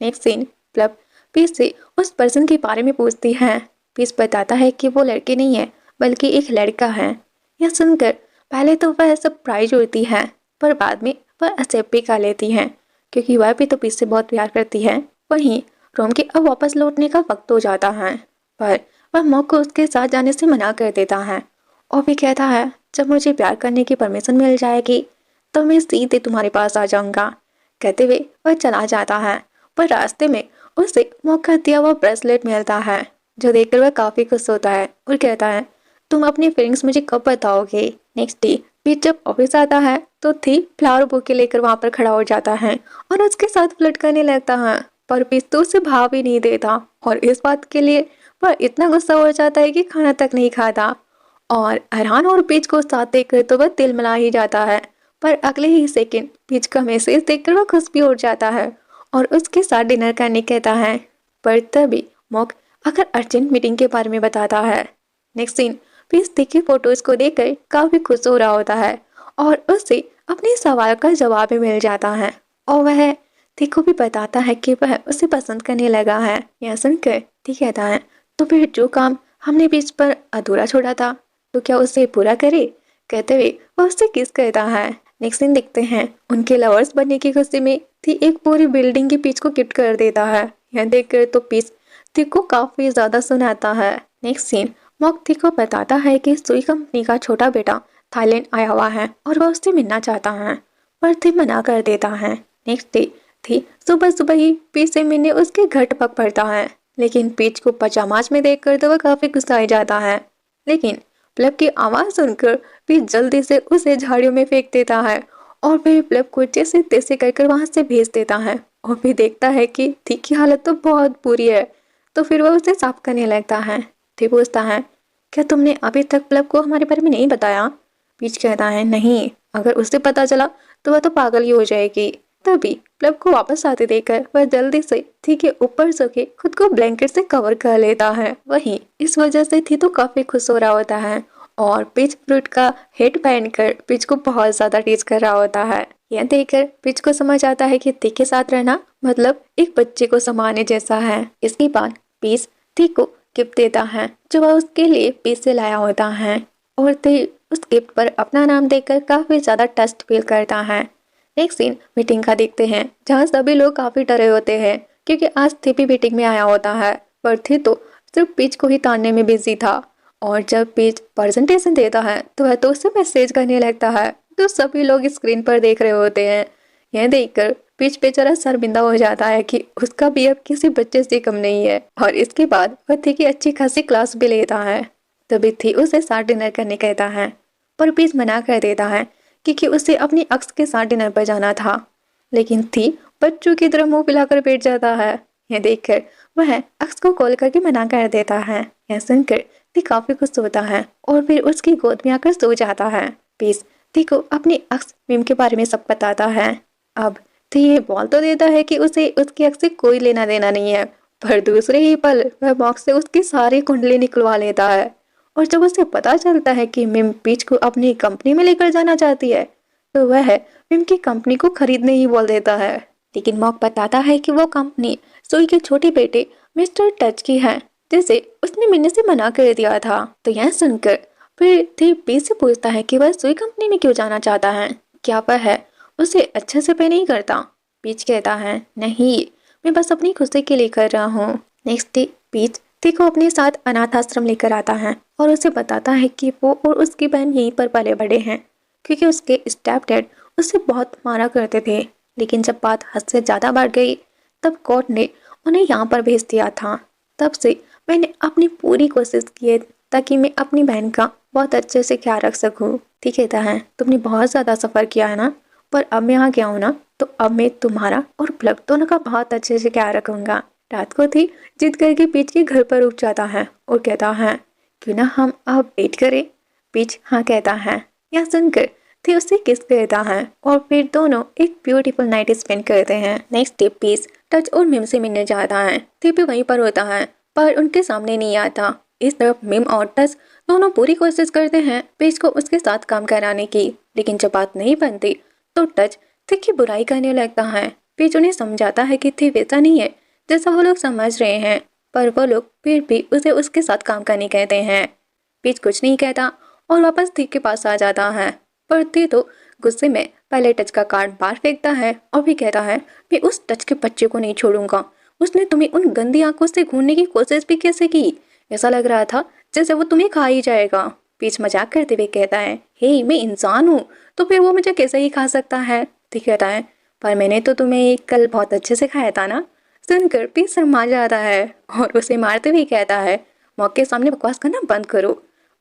नेक्स्ट सीन प्लब पीच से उस पर्सन के बारे में पूछती है। पीच बताता है कि वो लड़की नहीं है बल्कि एक लड़का है। यह सुनकर पहले तो वह सरप्राइज होती है, पर बाद में वह एक्सेप्ट भी कर लेती है, क्योंकि वह भी तो पीच से बहुत प्यार करती है। वहीं रोम के अब वापस लौटने का वक्त हो जाता है, पर वह मॉक को उसके साथ जाने से मना कर देता है, और भी कहता है जब मुझे प्यार करने की परमिशन मिल जाएगी तो मैं सीधे तुम्हारे पास आ जाऊंगा। कहते हुए वह चला जाता है, पर रास्ते में उसे मॉक का दिया हुआ ब्रेसलेट मिलता है, जो देखकर वह काफी खुश होता है और कहता है तुम अपनी फीलिंग्स मुझे कब बताओगे। नेक्स्ट डे पीच जब ऑफिस आता है तो थी फ्लावर बुके लेकर वहां पर खड़ा हो जाता है और उसके साथ फ्लर्ट करने लगता है, पर पीच तो उसे भाव ही नहीं देता, और इस बात के लिए वह इतना गुस्सा हो जाता है कि खाना तक नहीं खाता। और अरहान और पीच को साथ देखकर तो वह तिलमिला ही जाता है, पर अगले ही सेकंड पीच का मैसेज देखकर वह खुश भी हो जाता है और उसके साथ डिनर करने कहता है। पर तभी मॉक अगर अर्जेंट मीटिंग के बारे में बताता है। नेक्स्ट सीन पीच दिखे फोटोज को देखकर काफी खुश हो रहा होता है, और उससे अपने सवाल का जवाब भी मिल जाता है, और वह थिक को भी बताता है कि वह उसे पसंद करने लगा है। यह सुनकर थिक कहता है तो फिर जो काम हमने बीच पर अधूरा छोड़ा था तो क्या उसे पूरा करे। कहते हुए वह उससे किस करता है। नेक्स्ट सीन देखते हैं उनके लवर्स बनने की खुशी में थी एक पूरी बिल्डिंग की पीच को गिफ्ट कर देता है। यह देखकर तो पीच थिक को काफी ज्यादा सुनाता है। नेक्स्ट सीन मॉक थिक को बताता है कि सुई कंपनी का छोटा बेटा थाईलैंड आया हुआ है और वह उससे मिलना चाहता है, पर थी मना कर देता है। नेक्स्ट डे थी सुबह सुबह ही पीच से मिलने उसके घर टपक पड़ता है, लेकिन पीच को पजामाज में देखकर तो वह काफी गुस्सा जाता है। लेकिन प्लब की आवाज सुनकर पीच जल्दी से उसे झाड़ियों में फेंक देता है, और फिर प्लब को जैसे तैसे कर वहां से भेज देता है, और फिर देखता है कि थी की हालत तो बहुत बुरी है, तो फिर वह उसे साफ करने लगता है। थी पूछता है क्या तुमने अभी तक प्लब को हमारे बारे में नहीं बताया। पीच कहता है नहीं, अगर उसे पता चला तो वह तो पागल ही हो जाएगी। तभी प्लब को वापस आते देखकर वह जल्दी से थी के ऊपर सो के खुद को ब्लैंकेट से कवर कर लेता है। वहीं इस वजह से थी तो काफी खुश हो रहा होता है, और पिच फ्रूट का हेड पहनकर पिच को बहुत ज्यादा टीज कर रहा होता है। यह देखकर पिच को समझ आता है कि थी के साथ रहना मतलब एक बच्चे को संभालने जैसा है। इसके बाद पिच थी को गिफ्ट देता है जो वह उसके लिए पिच से लाया होता है, और थी उस गिफ्ट पर अपना नाम देखकर काफी ज्यादा टस्ट फील करता है। नेक्स्ट सीन मीटिंग का देखते हैं, जहाँ सभी लोग काफी डरे होते हैं क्योंकि आज थी भी मीटिंग में आया होता है, पर थी तो सिर्फ पीच को ही तानने में बिजी था। और जब पीच प्रेजेंटेशन देता है तो वह तो उससे मैसेज करने लगता है, तो सभी लोग स्क्रीन पर देख रहे होते हैं। यह देखकर पीच बेचारा शर्मिंदा हो जाता है कि उसका भी अब किसी बच्चे से कम नहीं है, और इसके बाद वह थी की अच्छी खासी क्लास भी लेता है। तभी थी उसे साथ डिनर करने कहता है, पर पीच मना कर देता है क्योंकि उसे अपनी अक्स के साथ डिनर पर जाना था। लेकिन थी बच्चों की तरह मुंह पिलाकर बैठ जाता है। यह देखकर वह अक्स को कॉल करके मना कर देता है। यह सुनकर थी काफी खुश होता है और फिर उसकी गोद में आकर सो जाता है। पीस थी को अपनी अक्स मिम के बारे में सब बताता है। अब थी ये बोल तो देता है कि उसे उसकी अक्स से कोई लेना देना नहीं है, पर दूसरे ही पल वह बॉक्स से उसकी सारी कुंडली निकलवा लेता है। और जब उसे पता चलता है कि मिम पीच को अपनी कंपनी में लेकर जाना चाहती है तो वह मिम की कंपनी को खरीदने ही बोल देता है। लेकिन मॉक बताता है कि वो कंपनी सुई के छोटे बेटे मिस्टर टच की है, जिसे उसने मिलने से मना कर दिया था। तो यह सुनकर फिर थी पीच से पूछता है कि वह सुई कंपनी में क्यों जाना चाहता है, क्या वह उसे अच्छे से पे नहीं करता। पीच कहता है नहीं, मैं बस अपनी खुशी के लिए कर रहा हूँ। नेक्स्ट डे पीच ती को अपने साथ अनाथ आश्रम लेकर आता है और उसे बताता है कि वो और उसकी बहन यहीं पर पले बड़े हैं, क्योंकि उसके स्टेप डैड उसे बहुत मारा करते थे। लेकिन जब बात हद से ज़्यादा बढ़ गई तब कोर्ट ने उन्हें यहाँ पर भेज दिया था। तब से मैंने अपनी पूरी कोशिश की है ताकि मैं अपनी बहन का बहुत अच्छे से ख्याल रख सकूँ। ठीक कहता है, तुमने बहुत ज़्यादा सफ़र किया है ना, पर अब मैं यहाँ गया हूँ ना, तो अब मैं तुम्हारा और प्लग दोनों का बहुत अच्छे से ख्याल रखूंगा। रात को थी जिद करके पीच के घर पर रुक जाता है और कहता है, क्यों ना हम अब डेट करें। पीच हाँ कहता है। यह सुनकर थी उससे किस करता है और फिर दोनों एक ब्यूटीफुल नाइट स्पेंड करते हैं। नेक्स्ट डे पीच टच और मिम से मिलने जाता है। थी भी वहीं पर होता है पर उनके सामने नहीं आता। इस तरफ मिम और टच दोनों पूरी कोशिश करते हैं पीच को उसके साथ काम कराने की, लेकिन जब बात नहीं बनती तो टच थी की बुराई करने लगता है। पीच उन्हें समझाता है कि थी वैसा नहीं है जैसा वो लोग समझ रहे हैं, पर वो लोग फिर भी उसे उसके साथ काम करने कहते हैं। पीच कुछ नहीं कहता और वापस थी के पास आ जाता है, पर थी तो गुस्से में पहले टच का कार्ड बाहर फेंकता है और भी कहता है, मैं उस टच के बच्चे को नहीं छोड़ूंगा। उसने तुम्हें उन गंदी आंखों से घूरने की कोशिश भी कैसे की? ऐसा लग रहा था जैसे वो तुम्हें खा ही जाएगा। पीच मजाक करते हुए कहता है, हे मैं इंसान हूँ तो फिर वो मुझे कैसे ही खा सकता है? थी कहता है, पर मैंने तो तुम्हें कल बहुत अच्छे से खाया था ना। सुनकर पीच शर्मा जाता है और उसे मारते हुए कहता है, मॉक के सामने बकवास करना बंद करो।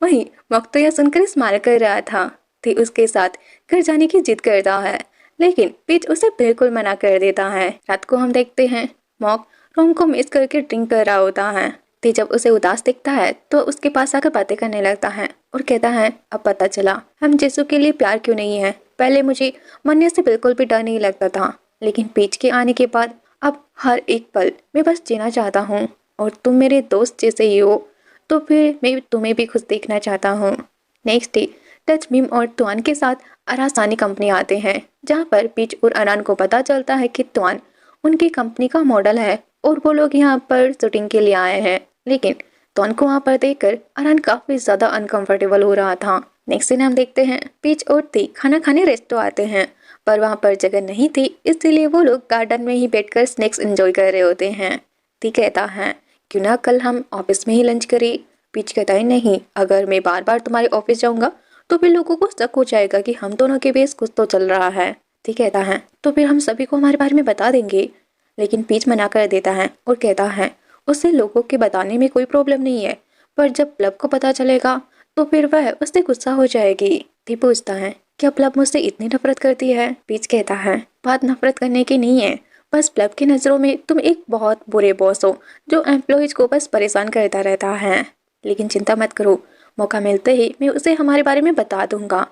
वहीं मॉक तो यह सुनकर स्माइल कर रहा था। थी उसके साथ घर जाने की जिद करता है, लेकिन पीच उसे बिल्कुल मना कर देता है। रात को हम देखते हैं मॉक रोम को मिस करके ड्रिंक कर रहा होता है। थी जब उसे उदास दिखता है तो उसके पास आकर बातें करने लगता है और कहता है, अब पता चला हम जिसू के लिए प्यार क्यों नहीं है। पहले मुझे मरने से बिल्कुल भी डर नहीं लगता था, लेकिन पीच के आने के बाद अब हर एक पल मैं बस जीना चाहता हूँ और तुम मेरे दोस्त जैसे ही हो, तो फिर मैं तुम्हें भी खुश देखना चाहता हूँ। नेक्स्ट डे टच मीम और तुआन के साथ अरासानी कंपनी आते हैं, जहाँ पर पीच और अरान को पता चलता है कि तुआन उनकी कंपनी का मॉडल है और वो लोग यहाँ पर शूटिंग के लिए आए हैं। लेकिन तुआन को वहाँ पर देखकर अरान काफी ज्यादा अनकंफर्टेबल हो रहा था। नेक्स्ट दिन हम देखते हैं पीच और ती खाना खाने रेस्टो आते हैं, पर वहाँ पर जगह नहीं थी, इसलिए वो लोग गार्डन में ही बैठकर स्नैक्स एंजॉय कर रहे होते हैं। ती कहता है, क्यों ना कल हम ऑफिस में ही लंच करें। पीच कहता है, नहीं, अगर मैं बार बार तुम्हारे ऑफिस जाऊंगा तो फिर लोगों को शक हो जाएगा कि हम दोनों के बीच कुछ तो चल रहा है। ती कहता है, तो फिर हम सभी को हमारे बारे में बता देंगे। लेकिन पीच मना कर देता है और कहता है, उससे लोगों के बताने में कोई प्रॉब्लम नहीं है, पर जब प्लब को पता चलेगा तो फिर वह उससे गुस्सा हो जाएगी। ती पूछता है, क्या प्लब मुझसे इतनी नफरत करती है? पीच कहता है, बात नफरत करने की नहीं है, बस प्लब की नज़रों में तुम एक बहुत बुरे बॉस हो जो एम्प्लॉयज को बस परेशान करता रहता है। लेकिन चिंता मत करो, मौका मिलते ही मैं उसे हमारे बारे में बता दूंगा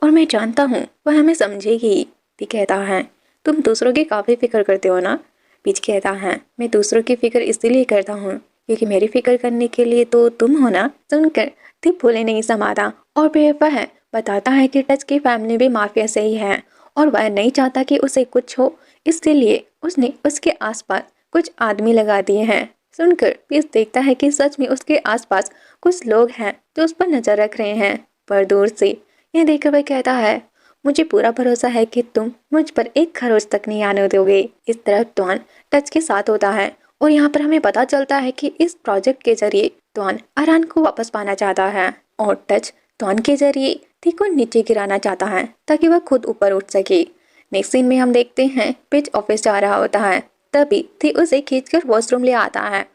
और मैं जानता हूँ वह हमें समझेगी। ती कहता है, तुम दूसरों की काफ़ी फिक्र करते हो ना? पीच कहता है, मैं दूसरों की फिक्र इसीलिए करता हूँ क्योंकि मेरी फिक्र करने के लिए तो तुम हो ना। सुनकर ती भूले नहीं समाता और फिर वह बताता है कि टच की फैमिली भी माफिया से ही है और वह नहीं चाहता कि उसे कुछ हो, इसलिए उसने उसके आसपास कुछ आदमी लगा दिए हैं। सुनकर पीस देखता है कि सच में उसके आसपास कुछ लोग हैं जो उस पर नजर रख रहे हैं, पर दूर से यह देखकर वह कहता है, मुझे पूरा भरोसा है कि तुम मुझ पर एक खरोच तक नहीं आने दोगे। इस तरह तुआन टच के साथ होता है और यहाँ पर हमें पता चलता है कि इस प्रोजेक्ट के जरिए तुआन अरान को वापस पाना चाहता है और टच तुआन के जरिए थी को नीचे गिराना चाहता है ताकि वह खुद ऊपर उठ सके। नेक्स्ट सीन में हम देखते हैं पिच ऑफिस जा रहा होता है, तभी थी उसे खींचकर वॉशरूम ले आता है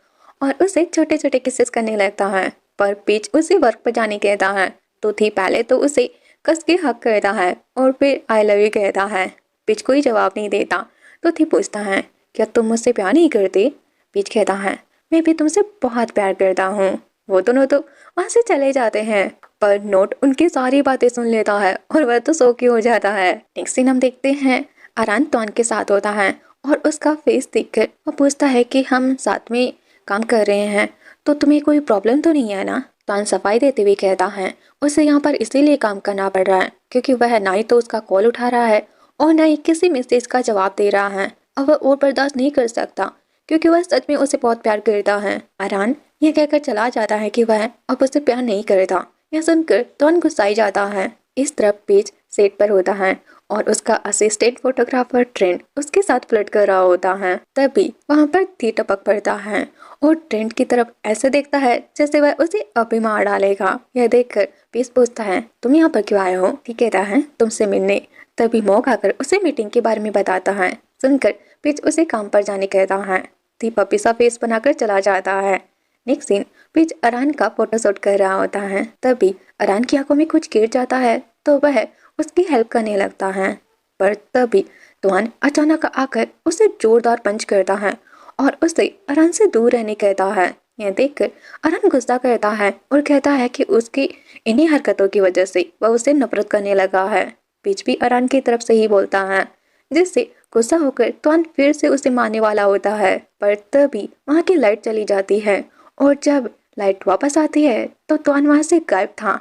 और उसे छोटे छोटे किसेस करने लगता है, पर पिच उसे वर्क पर जाने कहता है तो थी पहले तो उसे कस के हक करता है और फिर आई लव यू कहता है। पिच कोई जवाब नहीं देता तो थी पूछता है, क्या तुम मुझसे प्यार नहीं करते? पिच कहता है, मैं भी तुमसे बहुत प्यार करता हूँ। वो दोनों तो वहाँ से चले जाते हैं, पर नोट उनकी सारी बातें सुन लेता है और वह तो शौकी हो जाता है। नेक्स्ट सीन हम देखते हैं अरान तुआन के साथ होता है और उसका फेस देखकर वो पूछता है कि हम साथ में काम कर रहे हैं तो तुम्हें कोई प्रॉब्लम तो नहीं है ना? तुआन सफाई देते हुए कहता है, उसे यहाँ पर इसीलिए काम करना पड़ रहा है क्योंकि वह ना ही तो उसका कॉल उठा रहा है और ना ही किसी मैसेज का जवाब दे रहा है और वह और बर्दाश्त नहीं कर सकता क्योंकि वह सच में उसे बहुत प्यार करता है। अरान यह कहकर चला जाता है कि वह अब उसे प्यार नहीं करता। यह सुनकर तुआन गुस्साई जाता है। इस तरफ पेज सेट पर होता है और उसका असिस्टेंट फोटोग्राफर ट्रेंड उसके साथ फ्लर्ट कर रहा होता है। तभी वहाँ पर थी टपक पड़ता है और ट्रेंड की तरफ ऐसे देखता है जैसे वह उसे अभी मार डालेगा। यह देखकर पीस पूछता है, तुम यहाँ पर क्यों आए हो? ठीक कहता है, तुमसे मिलने। तभी मॉक आकर उसे मीटिंग के बारे में बताता है। सुनकर पीच उसे काम पर जाने कहता है। थी पपी सा फेस बनाकर चला जाता है। नेक्स्ट सीन, पीच अरान का फोटोशूट कर रहा होता है। तभी अरान की आंखों में कुछ गिर जाता है तो वह उसकी हेल्प करने लगता है। पर तभी तुआन अचानक आकर उसे जोरदार पंच करता है और उसे अरान से दूर रहने कहता है। यह देखकर अरान गुस्सा करता है और कहता है कि उसकी इन्हीं हरकतों की वजह से वह उसे नफरत करने लगा है। पीच भी अरान की तरफ से ही बोलता है, जिससे गुस्सा होकर तुआन फिर से उसे मारने वाला होता है। पर तभी वहाँ की लाइट चली जाती है और जब लाइट वापस आती है तो तुआन वहाँ से गायब था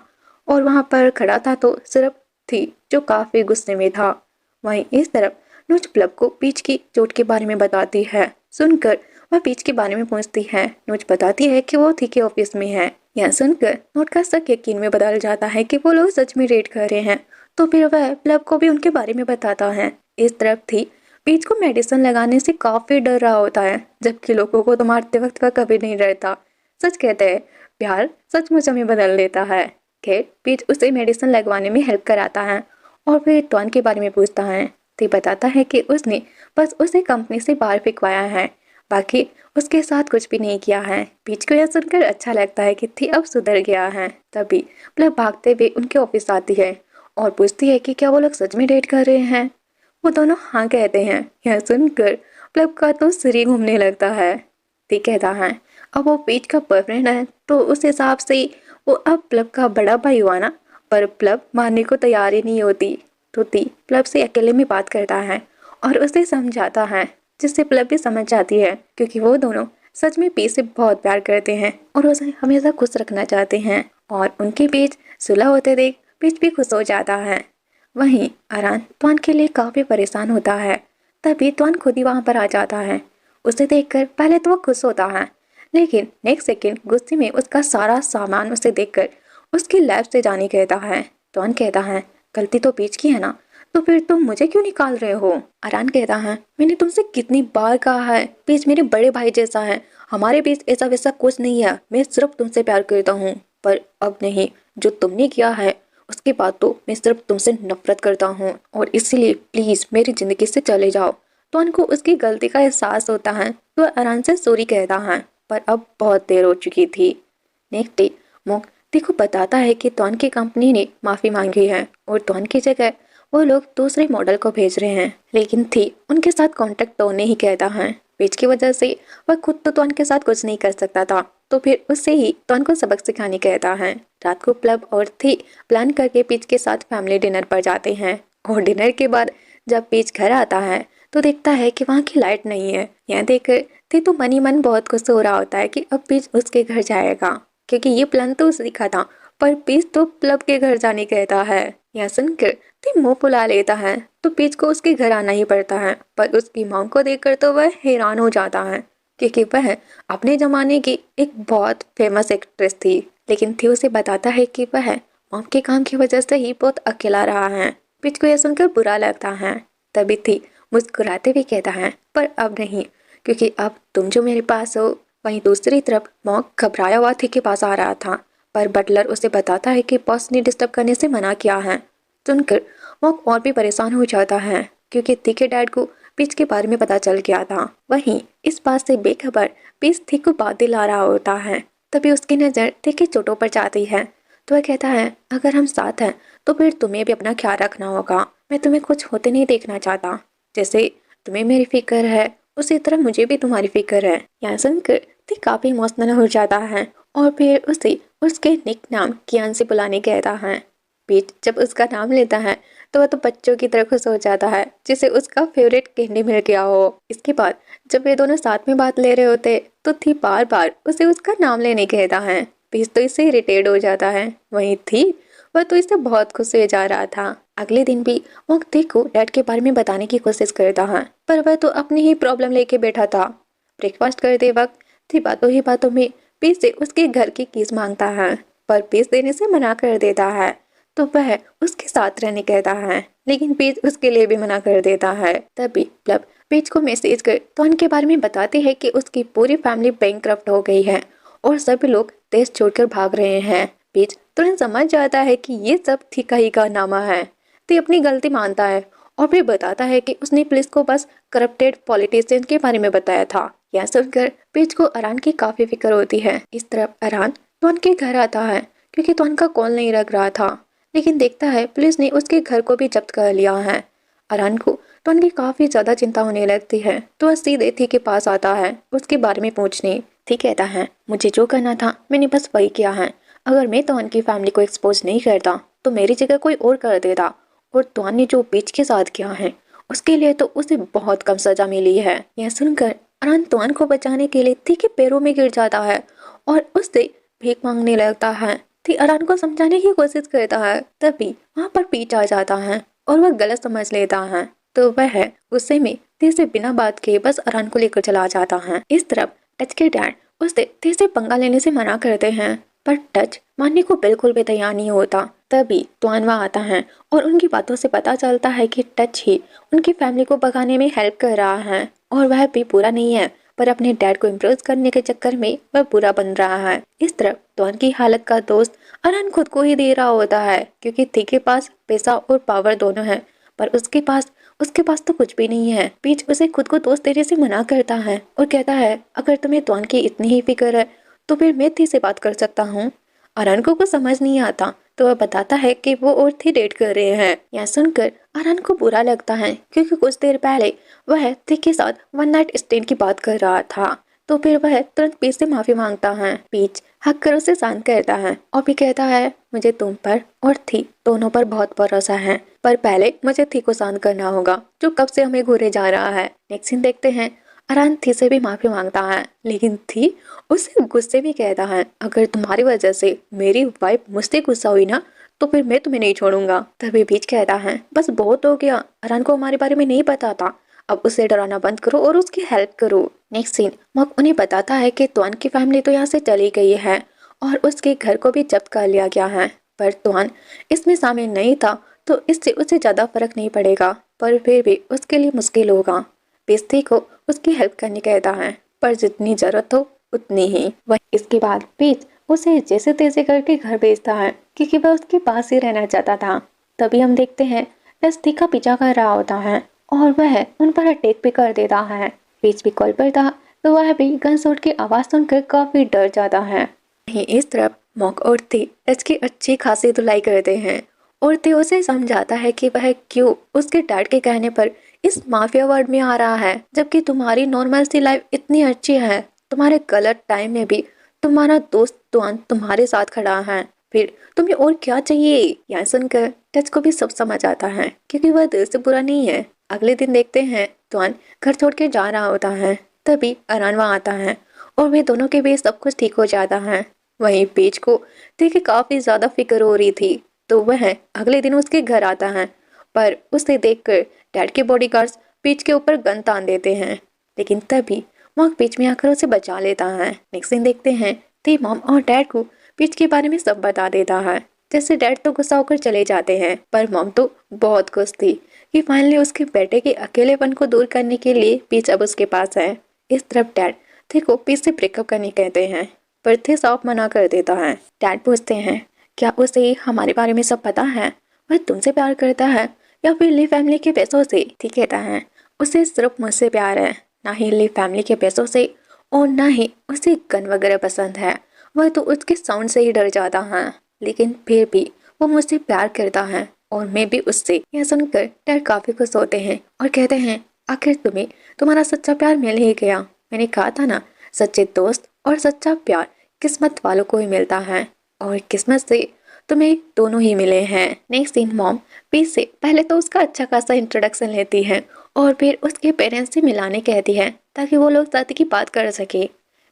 और वहाँ पर खड़ा था तो सिर्फ थी जो काफी गुस्से में था। वहीं इस तरफ नोच प्लब को पीच की चोट के बारे में बताती है। सुनकर वह पीच के बारे में पूछती है। नोच बताती है कि वो थी के ऑफिस में है। यह सुनकर नोट का शक यकीन में बदल जाता है कि वो लोग सच में रेड कर रहे हैं। तो फिर वह प्लब को भी उनके बारे में बताता है। इस तरफ थी पीच को मेडिसिन लगाने से काफी डर रहा होता है, जबकि लोगों को तो मारते वक्त वह कभी नहीं डरता। सच कहते हैं, प्यार सचमुच हमें बदल देता है। खैर पीच उसे मेडिसिन लगवाने में हेल्प कराता है और फिर टॉन के बारे में पूछता है। तो बताता है कि उसने बस उसे कंपनी से बाहर फेंकवाया है, बाकी उसके साथ कुछ भी नहीं किया है। पीच को यह सुनकर अच्छा लगता है कि थी अब सुधर गया है। तभी प्लब भागते हुए उनके ऑफिस आती है और पूछती है कि क्या वो लोग सच में डेट कर रहे हैं। वो दोनों हाँ कहते हैं। यह सुनकर प्लब का तो सिर ही घूमने लगता है। थी कहता है, अब वो पीच का बॉयफ्रेंड है तो उस हिसाब से वो अब प्लब का बड़ा भाई हुआ ना। पर प्लब मानने को तैयार ही नहीं होती। तो ती प्लब से अकेले में बात करता है और उसे समझाता है, जिससे प्लब भी समझ जाती है क्योंकि वो दोनों सच में पीच से बहुत प्यार करते हैं और उसे हमेशा खुश रखना चाहते हैं। और उनके बीच सुलह होते देख पीच भी खुश हो जाता है। वहीं अरान त्वान के लिए काफी परेशान होता है। तभी त्वान खुद ही वहां पर आ जाता है। उसे देखकर पहले तो वो खुश होता है, लेकिन नेक्स्ट सेकंड गुस्से में उसका सारा सामान उसे देखकर उसकी लैब से जाने कहता है। त्वान कहता है, गलती तो पीच की है ना, तो फिर तुम मुझे क्यों निकाल रहे हो? अरान कहता है, मैंने तुमसे कितनी बार कहा है, पीच मेरे बड़े भाई जैसा है, हमारे बीच ऐसा वैसा कुछ नहीं है, मैं सिर्फ तुमसे प्यार करता हूँ। पर अब नहीं, जो तुमने किया है उसके बाद तो मैं सिर्फ तुमसे नफरत करता हूँ और इसीलिए प्लीज मेरी जिंदगी से चले जाओ। तो उनको उसकी गलती का एहसास होता है तो अरान से सॉरी कहता है, पर अब बहुत देर हो चुकी थी। नेक्स्ट डे मोक ती को बताता है कि तौन की कंपनी ने माफी मांगी है और तौन की जगह वो लोग दूसरे मॉडल को भेज रहे हैं, लेकिन थी उनके साथ कांटेक्ट तो नहीं कहता है। पेज की वजह से वह खुद तो तौन के साथ कुछ नहीं कर सकता था, तो फिर उससे ही तौन को सबक सिखाने कहता है। रात को प्लब और थी प्लान करके पीच के साथ फैमिली डिनर पर जाते हैं और डिनर के बाद जब पीच घर आता है तो देखता है कि वहाँ की लाइट नहीं है। यह देखकर थी तो मन ही मन बहुत खुश हो रहा होता है कि अब पीच उसके घर जाएगा, क्योंकि ये प्लान तो उसने लिखा था। पर पीच तो प्लब के घर जाने कहता है। यह सुनकर थी मुंह फुला लेता है तो पीच को उसके घर आना ही पड़ता है। पर उसकी मांग को देखकर तो वह हैरान हो जाता है, क्योंकि वह अपने जमाने की एक बहुत फेमस एक्ट्रेस थी। लेकिन थी उसे बताता है कि वह मॉम के काम की वजह से ही बहुत अकेला रहा है। पीच को यह सुनकर बुरा लगता है। तभी थी मुस्कुराते हुए कहता है, पर अब नहीं, क्योंकि अब तुम जो मेरे पास हो। वहीं दूसरी तरफ मॉक घबराया हुआ थी के पास आ रहा था, पर बटलर उसे बताता है कि बॉस ने डिस्टर्ब करने से मना किया है। सुनकर मॉक और भी परेशान हो जाता है, क्योंकि थी के डैड को पीच के बारे में पता चल गया था। वहीं इस बात से बेखबर पीच थी को बात दिला रहा होता है। तभी उसकी नज़र थी के चोटों पर जाती है तो वह कहता है, अगर हम साथ हैं तो फिर तुम्हें भी अपना ख्याल रखना होगा। मैं तुम्हें कुछ होते नहीं देखना चाहता। जैसे तुम्हें मेरी फिक्र है उसी तरह मुझे भी तुम्हारी फिक्र है। यहाँ सुनकर ती काफी इमोशनल हो जाता है और फिर उसे उसके निक नाम कियान से बुलाने कहता है। पीच जब उसका नाम लेता है तो वह तो बच्चों की तरह खुश हो जाता है, जिसे उसका फेवरेट कैंडी मिल गया हो। इसके बाद जब वे दोनों साथ में बात ले रहे होते तो थी बार बार उसे उसका नाम लेने कहता है। पीच तो इससे इरिटेट हो जाता है। वहीं थी वह तो इससे बहुत खुश हो जा रहा था। अगले दिन भी वो थी को डैड के बारे में बताने की कोशिश करता है, पर वह तो अपनी ही प्रॉब्लम लेके बैठा था। ब्रेकफास्ट करते वक्त थी बातों ही बातों में पीच से उसके घर की कीज मांगता है, पर पीच देने से मना कर देता है। तो वह उसके साथ रहने कहता है, लेकिन पेज उसके लिए भी मना कर देता है। तभी प्लब पेज को मैसेज कर टॉन के बारे में बताती है कि उसकी पूरी फैमिली बैंकक्रप्ट हो गई है और सभी लोग देश छोड़कर भाग रहे हैं। पेज तुरंत समझ जाता है कि ये सब थी का ही कारनामा है। ते अपनी गलती मानता है और फिर बताता है कि उसने पुलिस को बस करप्टेड पॉलिटिशियन के बारे में बताया था। यह सुनकर पेज को अरान की काफी फिक्र होती है। इस तरफ अरान टॉन के घर आता है क्योंकि टॉन का कॉल नहीं लग रहा था, लेकिन देखता है पुलिस ने उसके घर को भी जब्त कर लिया है। अरान को टॉन की काफी ज्यादा चिंता होने लगती है, तो वह सीधे थी के पास आता है उसके बारे में पूछने। थी कहता है, मुझे जो करना था मैंने बस वही किया है। अगर मैं टॉन की फैमिली को एक्सपोज नहीं करता तो मेरी जगह कोई और कर देता, और टॉन ने जो बीच के साथ किया है उसके लिए तो उसे बहुत कम सजा मिली है। यह सुनकर अरान टॉन को बचाने के लिए थी के पैरों में गिर जाता है और उससे भीख मांगने लगता है। थी अरान को समझाने की कोशिश करता है, तभी वहाँ पर पीट आ जाता है और वह गलत समझ लेता है, तो वह गुस्से में थी से बिना बात के बस अरान को लेकर चला जाता है। इस तरफ टच के डैड उससे थी से पंगा लेने से मना करते हैं, पर टच मानने को बिल्कुल भी तैयार नहीं होता। तभी टॉन वहाँ आता है और उनकी बातों से पता चलता है कि टच ही उनकी फैमिली को भगाने में हेल्प कर रहा है और वह भी बुरा नहीं है, पर अपने डैड को इम्प्रेस करने के चक्कर में वह बुरा बन रहा है। इस तरफ टॉन की हालत का दोस्त अरान खुद को ही दे रहा होता है क्योंकि थी के पास पैसा और पावर दोनों है, पर उसके पास तो कुछ भी नहीं है। पीच उसे खुद को दोस्त देने से मना करता है और कहता है, अगर तुम्हें टॉन की इतनी ही फिक्र है तो फिर मैं थी से बात कर सकता हूँ। अरान को कुछ समझ नहीं आता, तो वह बताता है कि वो और थी डेट कर रहे हैं। यह सुनकर अरान को बुरा लगता है क्योंकि कुछ देर पहले वह थी के साथ वन नाइट स्टैंड की बात कर रहा था। तो फिर वह तुरंत पीच से माफी मांगता है। पीच हक कर उसे शांत करता है और भी कहता है, मुझे तुम पर और थी दोनों पर बहुत भरोसा है, पर पहले मुझे थी को शांत करना होगा जो कब से हमें घूरे जा रहा है। नेक्स्ट सीन देखते हैं, अरान थी से भी माफी मांगता है, लेकिन थी उसे गुस्से में कहता है, अगर तुम्हारी वजह से मेरी वाइफ मुझसे गुस्सा हुई ना तो फिर मैं तुम्हें नहीं छोड़ूंगा। तभी बीच कहता है, बस बहुत हो गया, अरान को हमारे बारे में नहीं पता था, अब उसे डराना बंद करो और उसकी हेल्प करो। नेक्स्ट सीन मक उन्हें बताता है कि टॉन की फैमिली तो यहाँ से चली गई है और उसके घर को भी जब्त कर लिया गया है, पर टॉन इसमें शामिल नहीं था तो इससे उसे ज्यादा फर्क नहीं पड़ेगा, पर फिर भी उसके लिए मुश्किल होगा। बेस्ती को उसकी हेल्प करने कहता है, पर जितनी जरूरत हो उतनी ही। वह इसके बाद पीच उसे जैसे तैसे करके घर भेजता है क्योंकि वह उसके पास ही रहना चाहता था। तभी हम देखते हैं रस्ती का पीछा कर रहा होता है और वह उन पर अटैक भी कर देता है। पीच भी कॉल पर था तो वह भी गन शॉट की आवाज सुनकर काफी डर जाता है। वहीं इस तरफ मॉक और थी टच की अच्छी खासी धुलाई करते हैं और थी उसे समझाता है कि वह क्यों उसके डैड के कहने पर इस माफिया वर्ल्ड में आ रहा है, जबकि तुम्हारी नॉर्मल सी लाइफ इतनी अच्छी है। तुम्हारे गलत टाइम में भी तुम्हारा दोस्त टॉन तुम्हारे साथ खड़ा है, फिर तुम्हें और क्या चाहिए। यह सुनकर टच को भी सब समझ आता है क्योंकि वह दिल से बुरा नहीं है। अगले दिन देखते हैं टॉन घर छोड़ के जा रहा होता है, तभी अरान वहाँ आता है और वे दोनों के बीच सब कुछ ठीक हो जाता है। वहीं पेज को देख के काफी ज्यादा फिक्र हो रही थी, तो वह अगले दिन उसके घर आता है, पर उसे देखकर डैड के बॉडीगार्ड्स पेज के ऊपर गन तान देते हैं, लेकिन तभी मॉक बीच में आकर उसे बचा लेता है। नेक्स्ट सीन देखते हैं, ती मॉम और डैड को पेज के बारे में सब बता देता है। जैसे डैड तो गुस्सा होकर चले जाते हैं, पर मॉम तो बहुत खुश थी कि फाइनली उसके बेटे के अकेलेपन को दूर करने के लिए पीच अब उसके पास है। इस तरफ डैड थे को पीच से ब्रेकअप करने कहते हैं, पर थे साफ मना कर देता है। डैड पूछते हैं, क्या उसे हमारे बारे में सब पता है, वह तुमसे प्यार करता है या फिर ली फैमिली के पैसों से। ठीक कहता है, उसे सिर्फ मुझसे प्यार है, ना ही ली फैमिली के पैसों से और ना ही उसे गन वगैरह पसंद है। वह तो उसके साउंड से ही डर जाता है, लेकिन फिर भी वो मुझसे प्यार करता है और मैं भी उससे। यह सुनकर डैड काफी खुश होते हैं और कहते हैं, आखिर तुम्हें तुम्हारा सच्चा प्यार मिल ही गया। मैंने कहा था ना, सच्चे दोस्त और सच्चा प्यार किस्मत वालों को ही मिलता है और किस्मत से तुम्हें दोनों ही मिले हैं। नेक्स्ट सीन मॉम पीच से पहले तो उसका अच्छा खासा इंट्रोडक्शन लेती है और फिर उसके पेरेंट्स से मिलाने कहती है ताकि वो लोग शादी की बात कर सके।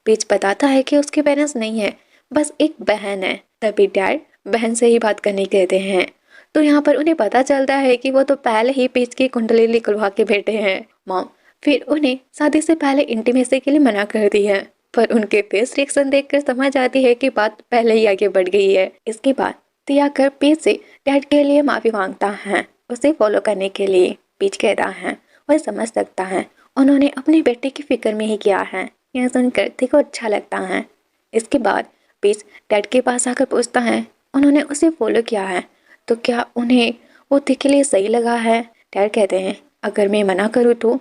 पीच बताता है कि उसके पेरेंट्स नहीं है, बस एक बहन है। तभी डैड बहन से ही बात करने कहते हैं, तो यहाँ पर उन्हें पता चलता है कि वो तो पहले ही पीच की कुंडली निकलवा के बैठे हैं। मॉम फिर उन्हें शादी से पहले इंटीमेसी के लिए मना कर दी है, पर उनके फेस रिएक्शन देखकर समझ आती है कि बात पहले ही आगे बढ़ गई है। इसके बाद ती आकर पीच से डैड के लिए माफी मांगता है उसे फॉलो करने के लिए। पीच कहता है वह समझ सकता है उन्होंने अपने बेटे की फिक्र में ही किया है। यह सुनकर ती को अच्छा लगता है। इसके बाद पीच डैड के पास आकर पूछता है उन्होंने उसे फॉलो किया है तो क्या उन्हें वो ती के लिए सही लगा है। डैड कहते हैं अगर मैं मना करूँ तो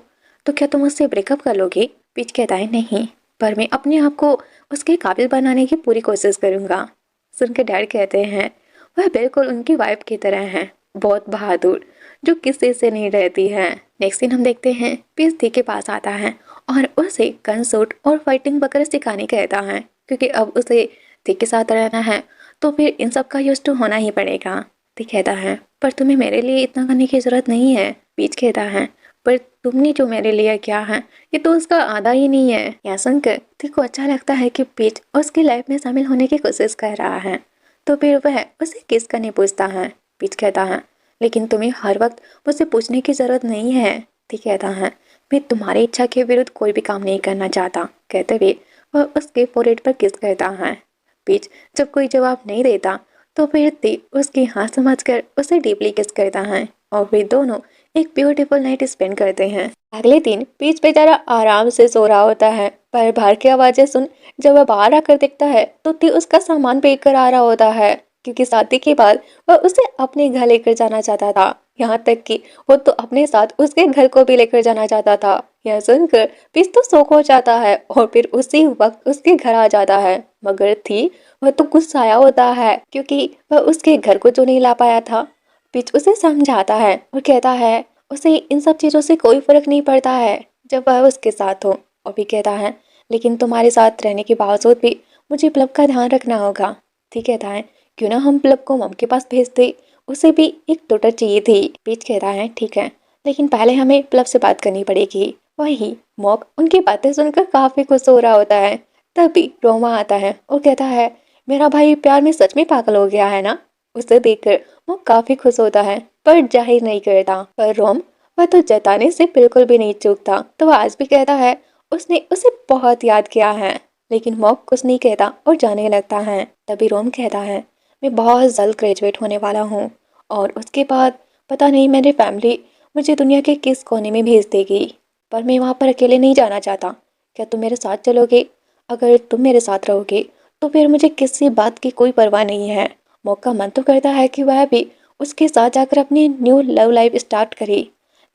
क्या तुम उससे ब्रेकअप कर लोगे। पीच कहता है नहीं, पर मैं अपने आप को उसके काबिल बनाने की पूरी कोशिश करूंगा। सुनकर डैड कहते हैं वह बिल्कुल उनकी वाइफ की तरह है, बहुत बहादुर, जो किसी से नहीं रहती है। नेक्स्ट सीन हम देखते हैं पीच ती के पास आता है और उसे गन शूट और फाइटिंग वगैरह सिखाने कहता है क्योंकि अब उसे ती के साथ रहना है तो फिर इन सब का यूज टू होना ही पड़ेगा। ती कहता है पर तुम्हें मेरे लिए इतना करने की जरूरत नहीं है। पीच कहता है पर तुमने जो मेरे लिए किया है ये तो उसका आधा ही नहीं है। यह सुनकर ती को अच्छा लगता है कि पीच उसकी लाइफ में शामिल होने की कोशिश कर रहा है तो फिर वह उसे किस करने पूछता है। पीच कहता है लेकिन तुम्हें हर वक्त मुझसे पूछने की जरूरत नहीं है। ती कहता है मैं तुम्हारी इच्छा के विरुद्ध कोई भी काम नहीं करना चाहता। कहते हुए वह उसके फोrehead पर किस करता है। पीच जब कोई जवाब नहीं देता तो फिर ती उसकी हाथ समझकर उसे डीपली किस करता है और वे दोनों एक ब्यूटीफुल नाइट स्पेंड करते हैं। अगले दिन पीच बेचारा आराम से सो रहा होता है पर बाहर की आवाजें सुन जब वह बाहर आकर देखता है तो ती उसका सामान पैक कर आ रहा होता है क्योंकि शादी के बाद वह उसे अपने घर लेकर जाना चाहता था। यहाँ तक कि वो तो अपने साथ उसके घर को भी लेकर जाना चाहता था। यह सुनकर पीच तो शौक हो जाता है और फिर उसी वक्त उसके घर आ जाता है। मगर थी वह तो गुस्साया होता है क्योंकि वह उसके घर को जो नहीं ला पाया था। पीच उसे समझाता है और कहता है उसे इन सब चीजों से कोई फर्क नहीं पड़ता है जब वह उसके साथ हो। और भी कहता है लेकिन तुम्हारे साथ रहने के बावजूद भी मुझे प्लब का ध्यान रखना होगा। ठीक कहता है क्यों ना हम प्लब को मम के पास भेज दे, उसे भी एक टोटर चाहिए थी। पीच कहता है ठीक है लेकिन पहले हमें प्लब से बात करनी पड़ेगी। वही मॉक उनकी बातें सुनकर काफी खुश हो रहा होता है। तभी रोमा आता है और कहता है मेरा भाई प्यार में सच में पागल हो गया है ना। उसे देखकर वो काफी खुश होता है पर जाहिर नहीं करता। पर रोम वह तो जताने से बिल्कुल भी नहीं चूकता तो वह आज भी कहता है उसने उसे बहुत याद किया है। लेकिन मॉक कुछ नहीं कहता और जाने लगता है। तभी रोम कहता है मैं बहुत जल्द ग्रेजुएट होने वाला हूँ और उसके बाद पता नहीं मेरी फैमिली मुझे दुनिया के किस कोने में भेज देगी, पर मैं वहाँ पर अकेले नहीं जाना चाहता। क्या तुम मेरे साथ चलोगे? अगर तुम मेरे साथ रहोगे तो फिर मुझे किसी बात की कोई परवाह नहीं है। मॉक का मन तो करता है कि वह भी उसके साथ जाकर अपनी न्यू लव लाइफ स्टार्ट करे,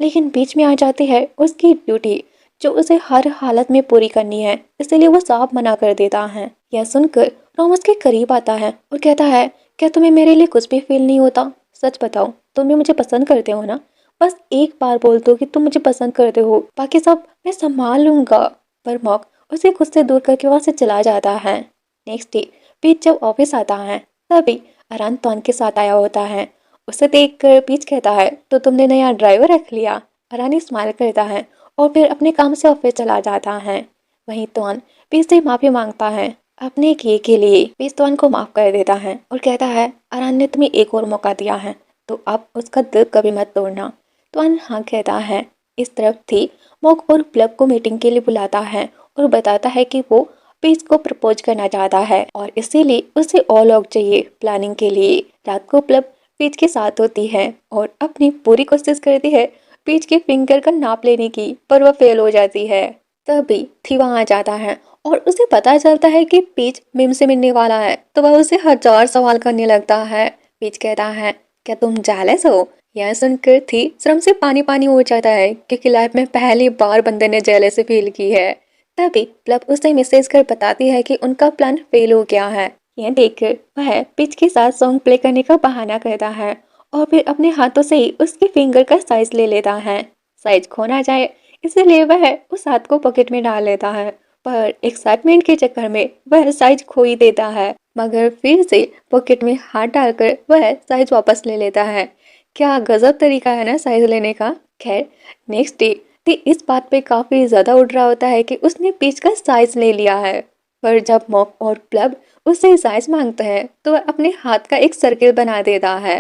लेकिन बीच में आ जाती है उसकी ड्यूटी जो उसे हर हालत में पूरी करनी है, इसलिए वो साफ मना कर देता है। यह सुनकर रोम उसके करीब आता है और कहता है क्या तुम्हें मेरे लिए कुछ भी फील नहीं होता? सच बताओ तुम भी मुझे पसंद करते हो ना? बस एक बार बोल दो कि तुम मुझे पसंद करते हो, बाकी सब मैं संभाल लूंगा। पर मॉक उसे खुद से दूर करके वहां से चला जाता है। नेक्स्ट डे पीच जब ऑफिस आता है तभी अरान तौन के साथ आया होता है। उसे देखकर पीच कहता है तो तुमने नया ड्राइवर रख लिया। अरानी स्माइल करता है और फिर अपने काम से ऑफिस चला जाता है। वहीं तौन पीच से माफी मांगता है अपने किए के लिए। पीच तौन को माफ कर देता है और कहता है अरान ने तुम्हें एक और मौका दिया है तो अब उसका दिल कभी मत तोड़ना। तौन हाँ कहता है। इस तरफ थी मॉक और प्लब को मीटिंग के लिए बुलाता है और बताता है कि वो पीच को प्रपोज करना चाहता है और इसीलिए उसे और लोग चाहिए प्लानिंग के लिए। रात को प्लब पीच के साथ होती है और अपनी पूरी कोशिश करती है पीच के फिंगर का नाप लेने की, पर वह फेल हो जाती है। तभी थी वहां आ जाता है और उसे पता चलता है कि पीच मिम से मिलने वाला है तो वह उसे हजार सवाल करने लगता है। पीच कहता है क्या तुम जेलस हो? यह सुनकर थी शर्म से पानी पानी हो जाता है क्योंकि लाइफ में पहली बार बंदे ने जेलस फील की है। तभी प्लब उसे मैसेज कर बताती है कि उनका प्लान फेल हो गया है। यह देखकर वह पिच के साथ सॉन्ग प्ले करने का बहाना करता है और फिर अपने हाथों से ही उसके फिंगर का साइज ले लेता है। साइज खो ना जाए इसलिए वह उस हाथ को पॉकेट में डाल लेता है, पर एक्साइटमेंट के चक्कर में वह साइज खो ही देता है। मगर फिर से पॉकेट में हाथ डालकर वह साइज वापस ले लेता है। क्या गजब तरीका है ना साइज लेने का। खैर नेक्स्ट डे ते इस बात पे काफी ज्यादा उड़ रहा होता है कि उसने पिच का साइज ले लिया है। पर जब मॉक और प्लब उससे साइज मांगते हैं तो वह अपने हाथ का एक सर्किल बना देता है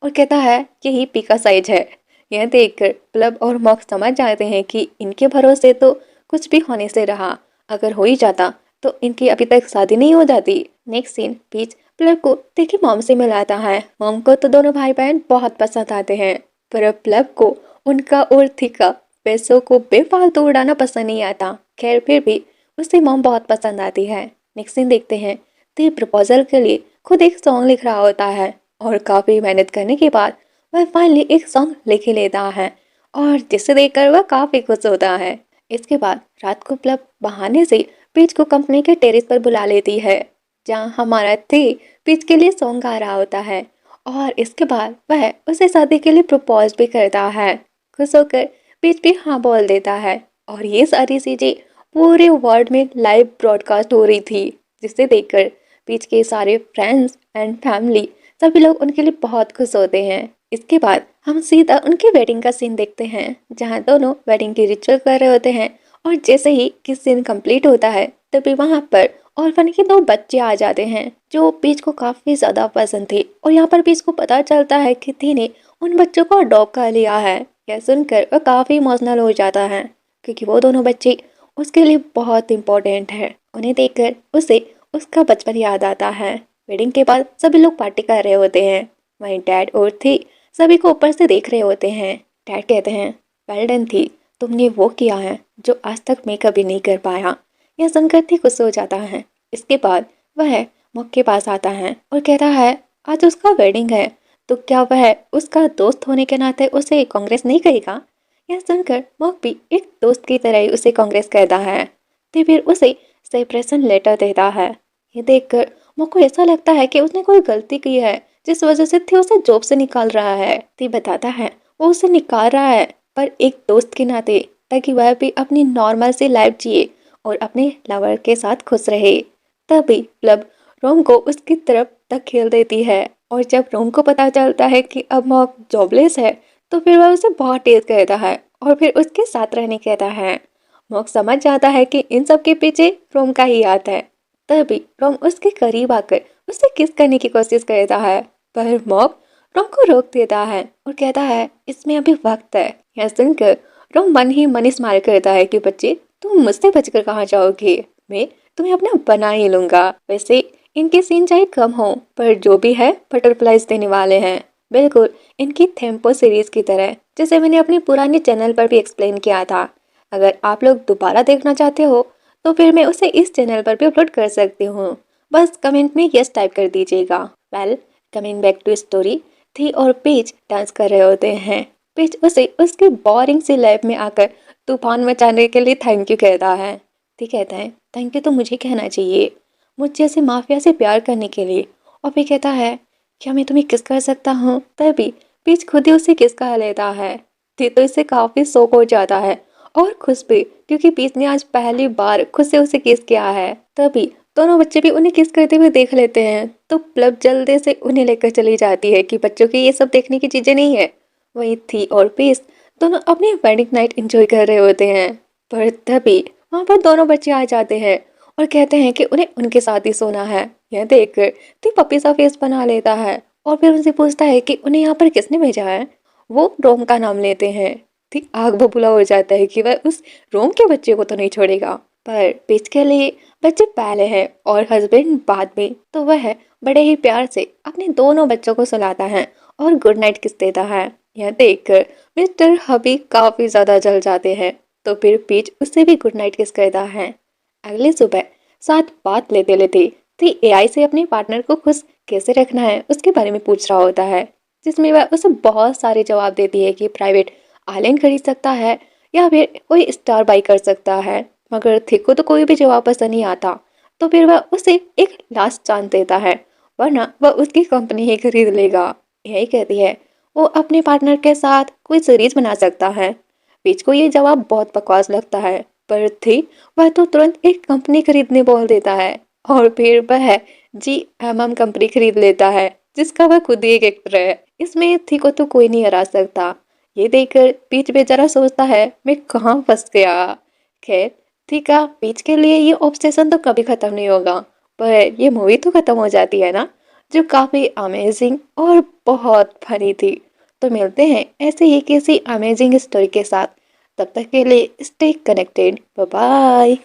और कहता है यही पी का साइज है। यह देखकर प्लब और मॉक समझ जाते हैं कि इनके भरोसे तो कुछ भी होने से रहा, अगर हो ही जाता तो इनकी अभी तक शादी नहीं हो जाती। नेक्स्ट सीन, पीच प्लब को देखी मॉम से मिलाता है। मॉम को तो दोनों भाई बहन बहुत पसंद आते हैं, पर अब प्लब को उनका और थी का पैसों को बेफालतू उड़ाना पसंद नहीं आता। खैर फिर भी उसे मॉम बहुत पसंद आती है। नेक्स्ट सीन देखते हैं, तो प्रपोजल के लिए खुद एक सॉन्ग लिख रहा होता है और काफी मेहनत करने के बाद वह फाइनली एक सॉन्ग लिख ही लेता है और जिसे देखकर वह काफी खुश होता है। इसके बाद रात को प्लब बहाने से पीच को कंपनी के टेरेस पर बुला लेती है, जहां हमारा थी पीच के लिए सॉन्ग गा रहा होता है और इसके बाद वह उसे शादी के लिए प्रपोज भी करता है। खुश होकर पीच भी हाँ बोल देता है और ये सारी चीजें पूरे वर्ल्ड में लाइव ब्रॉडकास्ट हो रही थी, जिसे देखकर पीच के सारे फ्रेंड्स एंड फैमिली सभी लोग उनके लिए बहुत खुश होते हैं। इसके बाद हम सीधा उनकी वेडिंग का सीन देखते हैं, जहां दोनों वेडिंग की रिचुअल कर रहे होते हैं और जैसे ही किस सीन कंप्लीट होता है तभी वहां पर ऑर्फन के दो बच्चे आ जाते हैं जो पीच को काफी ज्यादा पसंद थे और यहाँ पर पीच को पता चलता है कि थी ने उन बच्चों को अडॉप्ट कर लिया है। यह सुनकर वह काफी इमोशनल हो जाता है क्योंकि वो दोनों बच्चे उसके लिए बहुत इम्पोर्टेंट है। उन्हें देखकर उसे उसका बचपन याद आता है। वेडिंग के बाद सभी लोग पार्टी कर रहे होते हैं। वहीं डैड और थी सभी को ऊपर से देख रहे होते हैं। डैड कहते हैं, वेल डन थी, तुमने वो किया है जो आज तक मैं कभी नहीं कर पाया। यह सुनकर थी खुश हो जाता है। इसके बाद वह मॉक के पास आता है और कहता है आज उसका वेडिंग है, तो क्या वह उसका दोस्त होने के नाते उसे कांग्रेस नहीं कहेगा। यह सुनकर मॉक भी एक दोस्त की तरह ही उसे कांग्रेस कहता है, तो फिर उसे सेपरेशन लेटर देता है। ये देखकर मॉक को ऐसा लगता है कि उसने कोई गलती की है जिस वजह से थी उसे जॉब से निकाल रहा है। थी बताता है वो उसे निकाल रहा है पर एक दोस्त के नाते, ताकि वह भी अपनी नॉर्मल सी लाइफ जिए और अपने लवर के साथ खुश रहे। तभी प्लब रोम को उसकी तरफ धकेल देती है और जब रोम को पता चलता है कि अब मॉक जॉबलेस है तो फिर वह उसे बहुत तेज कहता है और फिर उसके साथ रहने कहता है। मॉक समझ जाता है कि इन सब के पीछे रोम का ही हाथ है। तभी रोम उसके करीब आकर उसे किस करने की कोशिश करता है, पर मॉक रोम को रोक देता है और कहता है इसमें अभी वक्त है। यह सुनकर रोम मन ही मन स्माइल करता है कि बच्चे तुम मुझसे बचकर कहाँ जाओगे, मैं तुम्हें अपना बना ही लूंगा। वैसे इनके सीन चाहे कम हो पर जो भी है बटरफ्लाइज देने वाले हैं, बिल्कुल इनकी थेम्पो सीरीज की तरह, जैसे मैंने अपने पुराने चैनल पर भी एक्सप्लेन किया था। अगर आप लोग दोबारा देखना चाहते हो तो फिर मैं उसे इस चैनल पर भी अपलोड कर सकती हूँ, बस कमेंट में यस टाइप कर दीजिएगा। Well, coming back to story, थी और पीच डांस कर रहे होते हैं। पीच उसे उसकी बोरिंग सी लाइफ में आकर तूफान मचाने के लिए थैंक यू कहता है। थी कहता है थैंक यू तो मुझे कहना चाहिए, मुझ जैसे माफिया से प्यार करने के लिए। और फिर कहता है क्या मैं तुम्हें किस कर सकता हूँ। तभी पीच खुद ही उसे किस कर लेता है। थी तो इससे काफी शौक हो जाता है और खुश भी, क्योंकि पीच ने आज पहली बार खुद से उसे किस किया है। तभी दोनों बच्चे भी उन्हें किस करते हुए देख लेते हैं तो प्लब जल्दी से उन्हें लेकर चली जाती है कि बच्चों की ये सब देखने की चीजें नहीं है। वही थी और पीच दोनों अपनी वेडिंग नाइट एंजॉय कर रहे होते हैं, पर तभी वहां पर दोनों बच्चे आ जाते हैं और कहते हैं कि उन्हें उनके साथ ही सोना है। यह देखकर ती पपी सा फेस बना लेता है और फिर उनसे पूछता है कि उन्हें यहाँ पर किसने भेजा है। वो रोम का नाम लेते हैं। ठीक आग बबूला हो जाता है कि वह उस रोम के बच्चे को तो नहीं छोड़ेगा, पर पीच के लिए बच्चे पहले हैं और हस्बैंड बाद में, तो वह बड़े ही प्यार से अपने दोनों बच्चों को सुलाता है और गुड नाइट किस देता है। यह देखकर मिस्टर हबी काफी ज्यादा जल जाते हैं, तो फिर पीच उससे भी गुड नाइट किस करता है। अगली सुबह साथ बात लेते लेते थी एआई से अपने पार्टनर को खुश कैसे रखना है उसके बारे में पूछ रहा होता है, जिसमें वह उसे बहुत सारे जवाब देती है कि प्राइवेट आइलैंड खरीद सकता है या फिर कोई स्टार बाई कर सकता है। मगर थिक को तो कोई भी जवाब पसंद नहीं आता, तो फिर वह उसे एक लास्ट चांस देता है, वरना वह उसकी कंपनी ही खरीद लेगा। यही कहती है वो अपने पार्टनर के साथ कोई सीरीज बना सकता है। पीच को ये जवाब बहुत बकवास लगता है, पर थी वह तो तुरंत एक कंपनी खरीदने बोल देता है और फिर वह GMM कंपनी खरीद लेता है, जिसका वह खुद ही एक एक्टर है। इसमें थी को तो कोई नहीं हरा सकता। ये देखकर पीच बेचारा सोचता है मैं कहाँ फंस गया। खैर थी का पीच के लिए ये ऑब्सेशन तो कभी खत्म नहीं होगा, पर ये मूवी तो खत्म हो जाती है ना, जो काफी अमेजिंग और बहुत फनी थी। तो मिलते हैं ऐसे ही किसी अमेजिंग स्टोरी के साथ, तब तक के लिए स्टे कनेक्टेड, बाय बाय।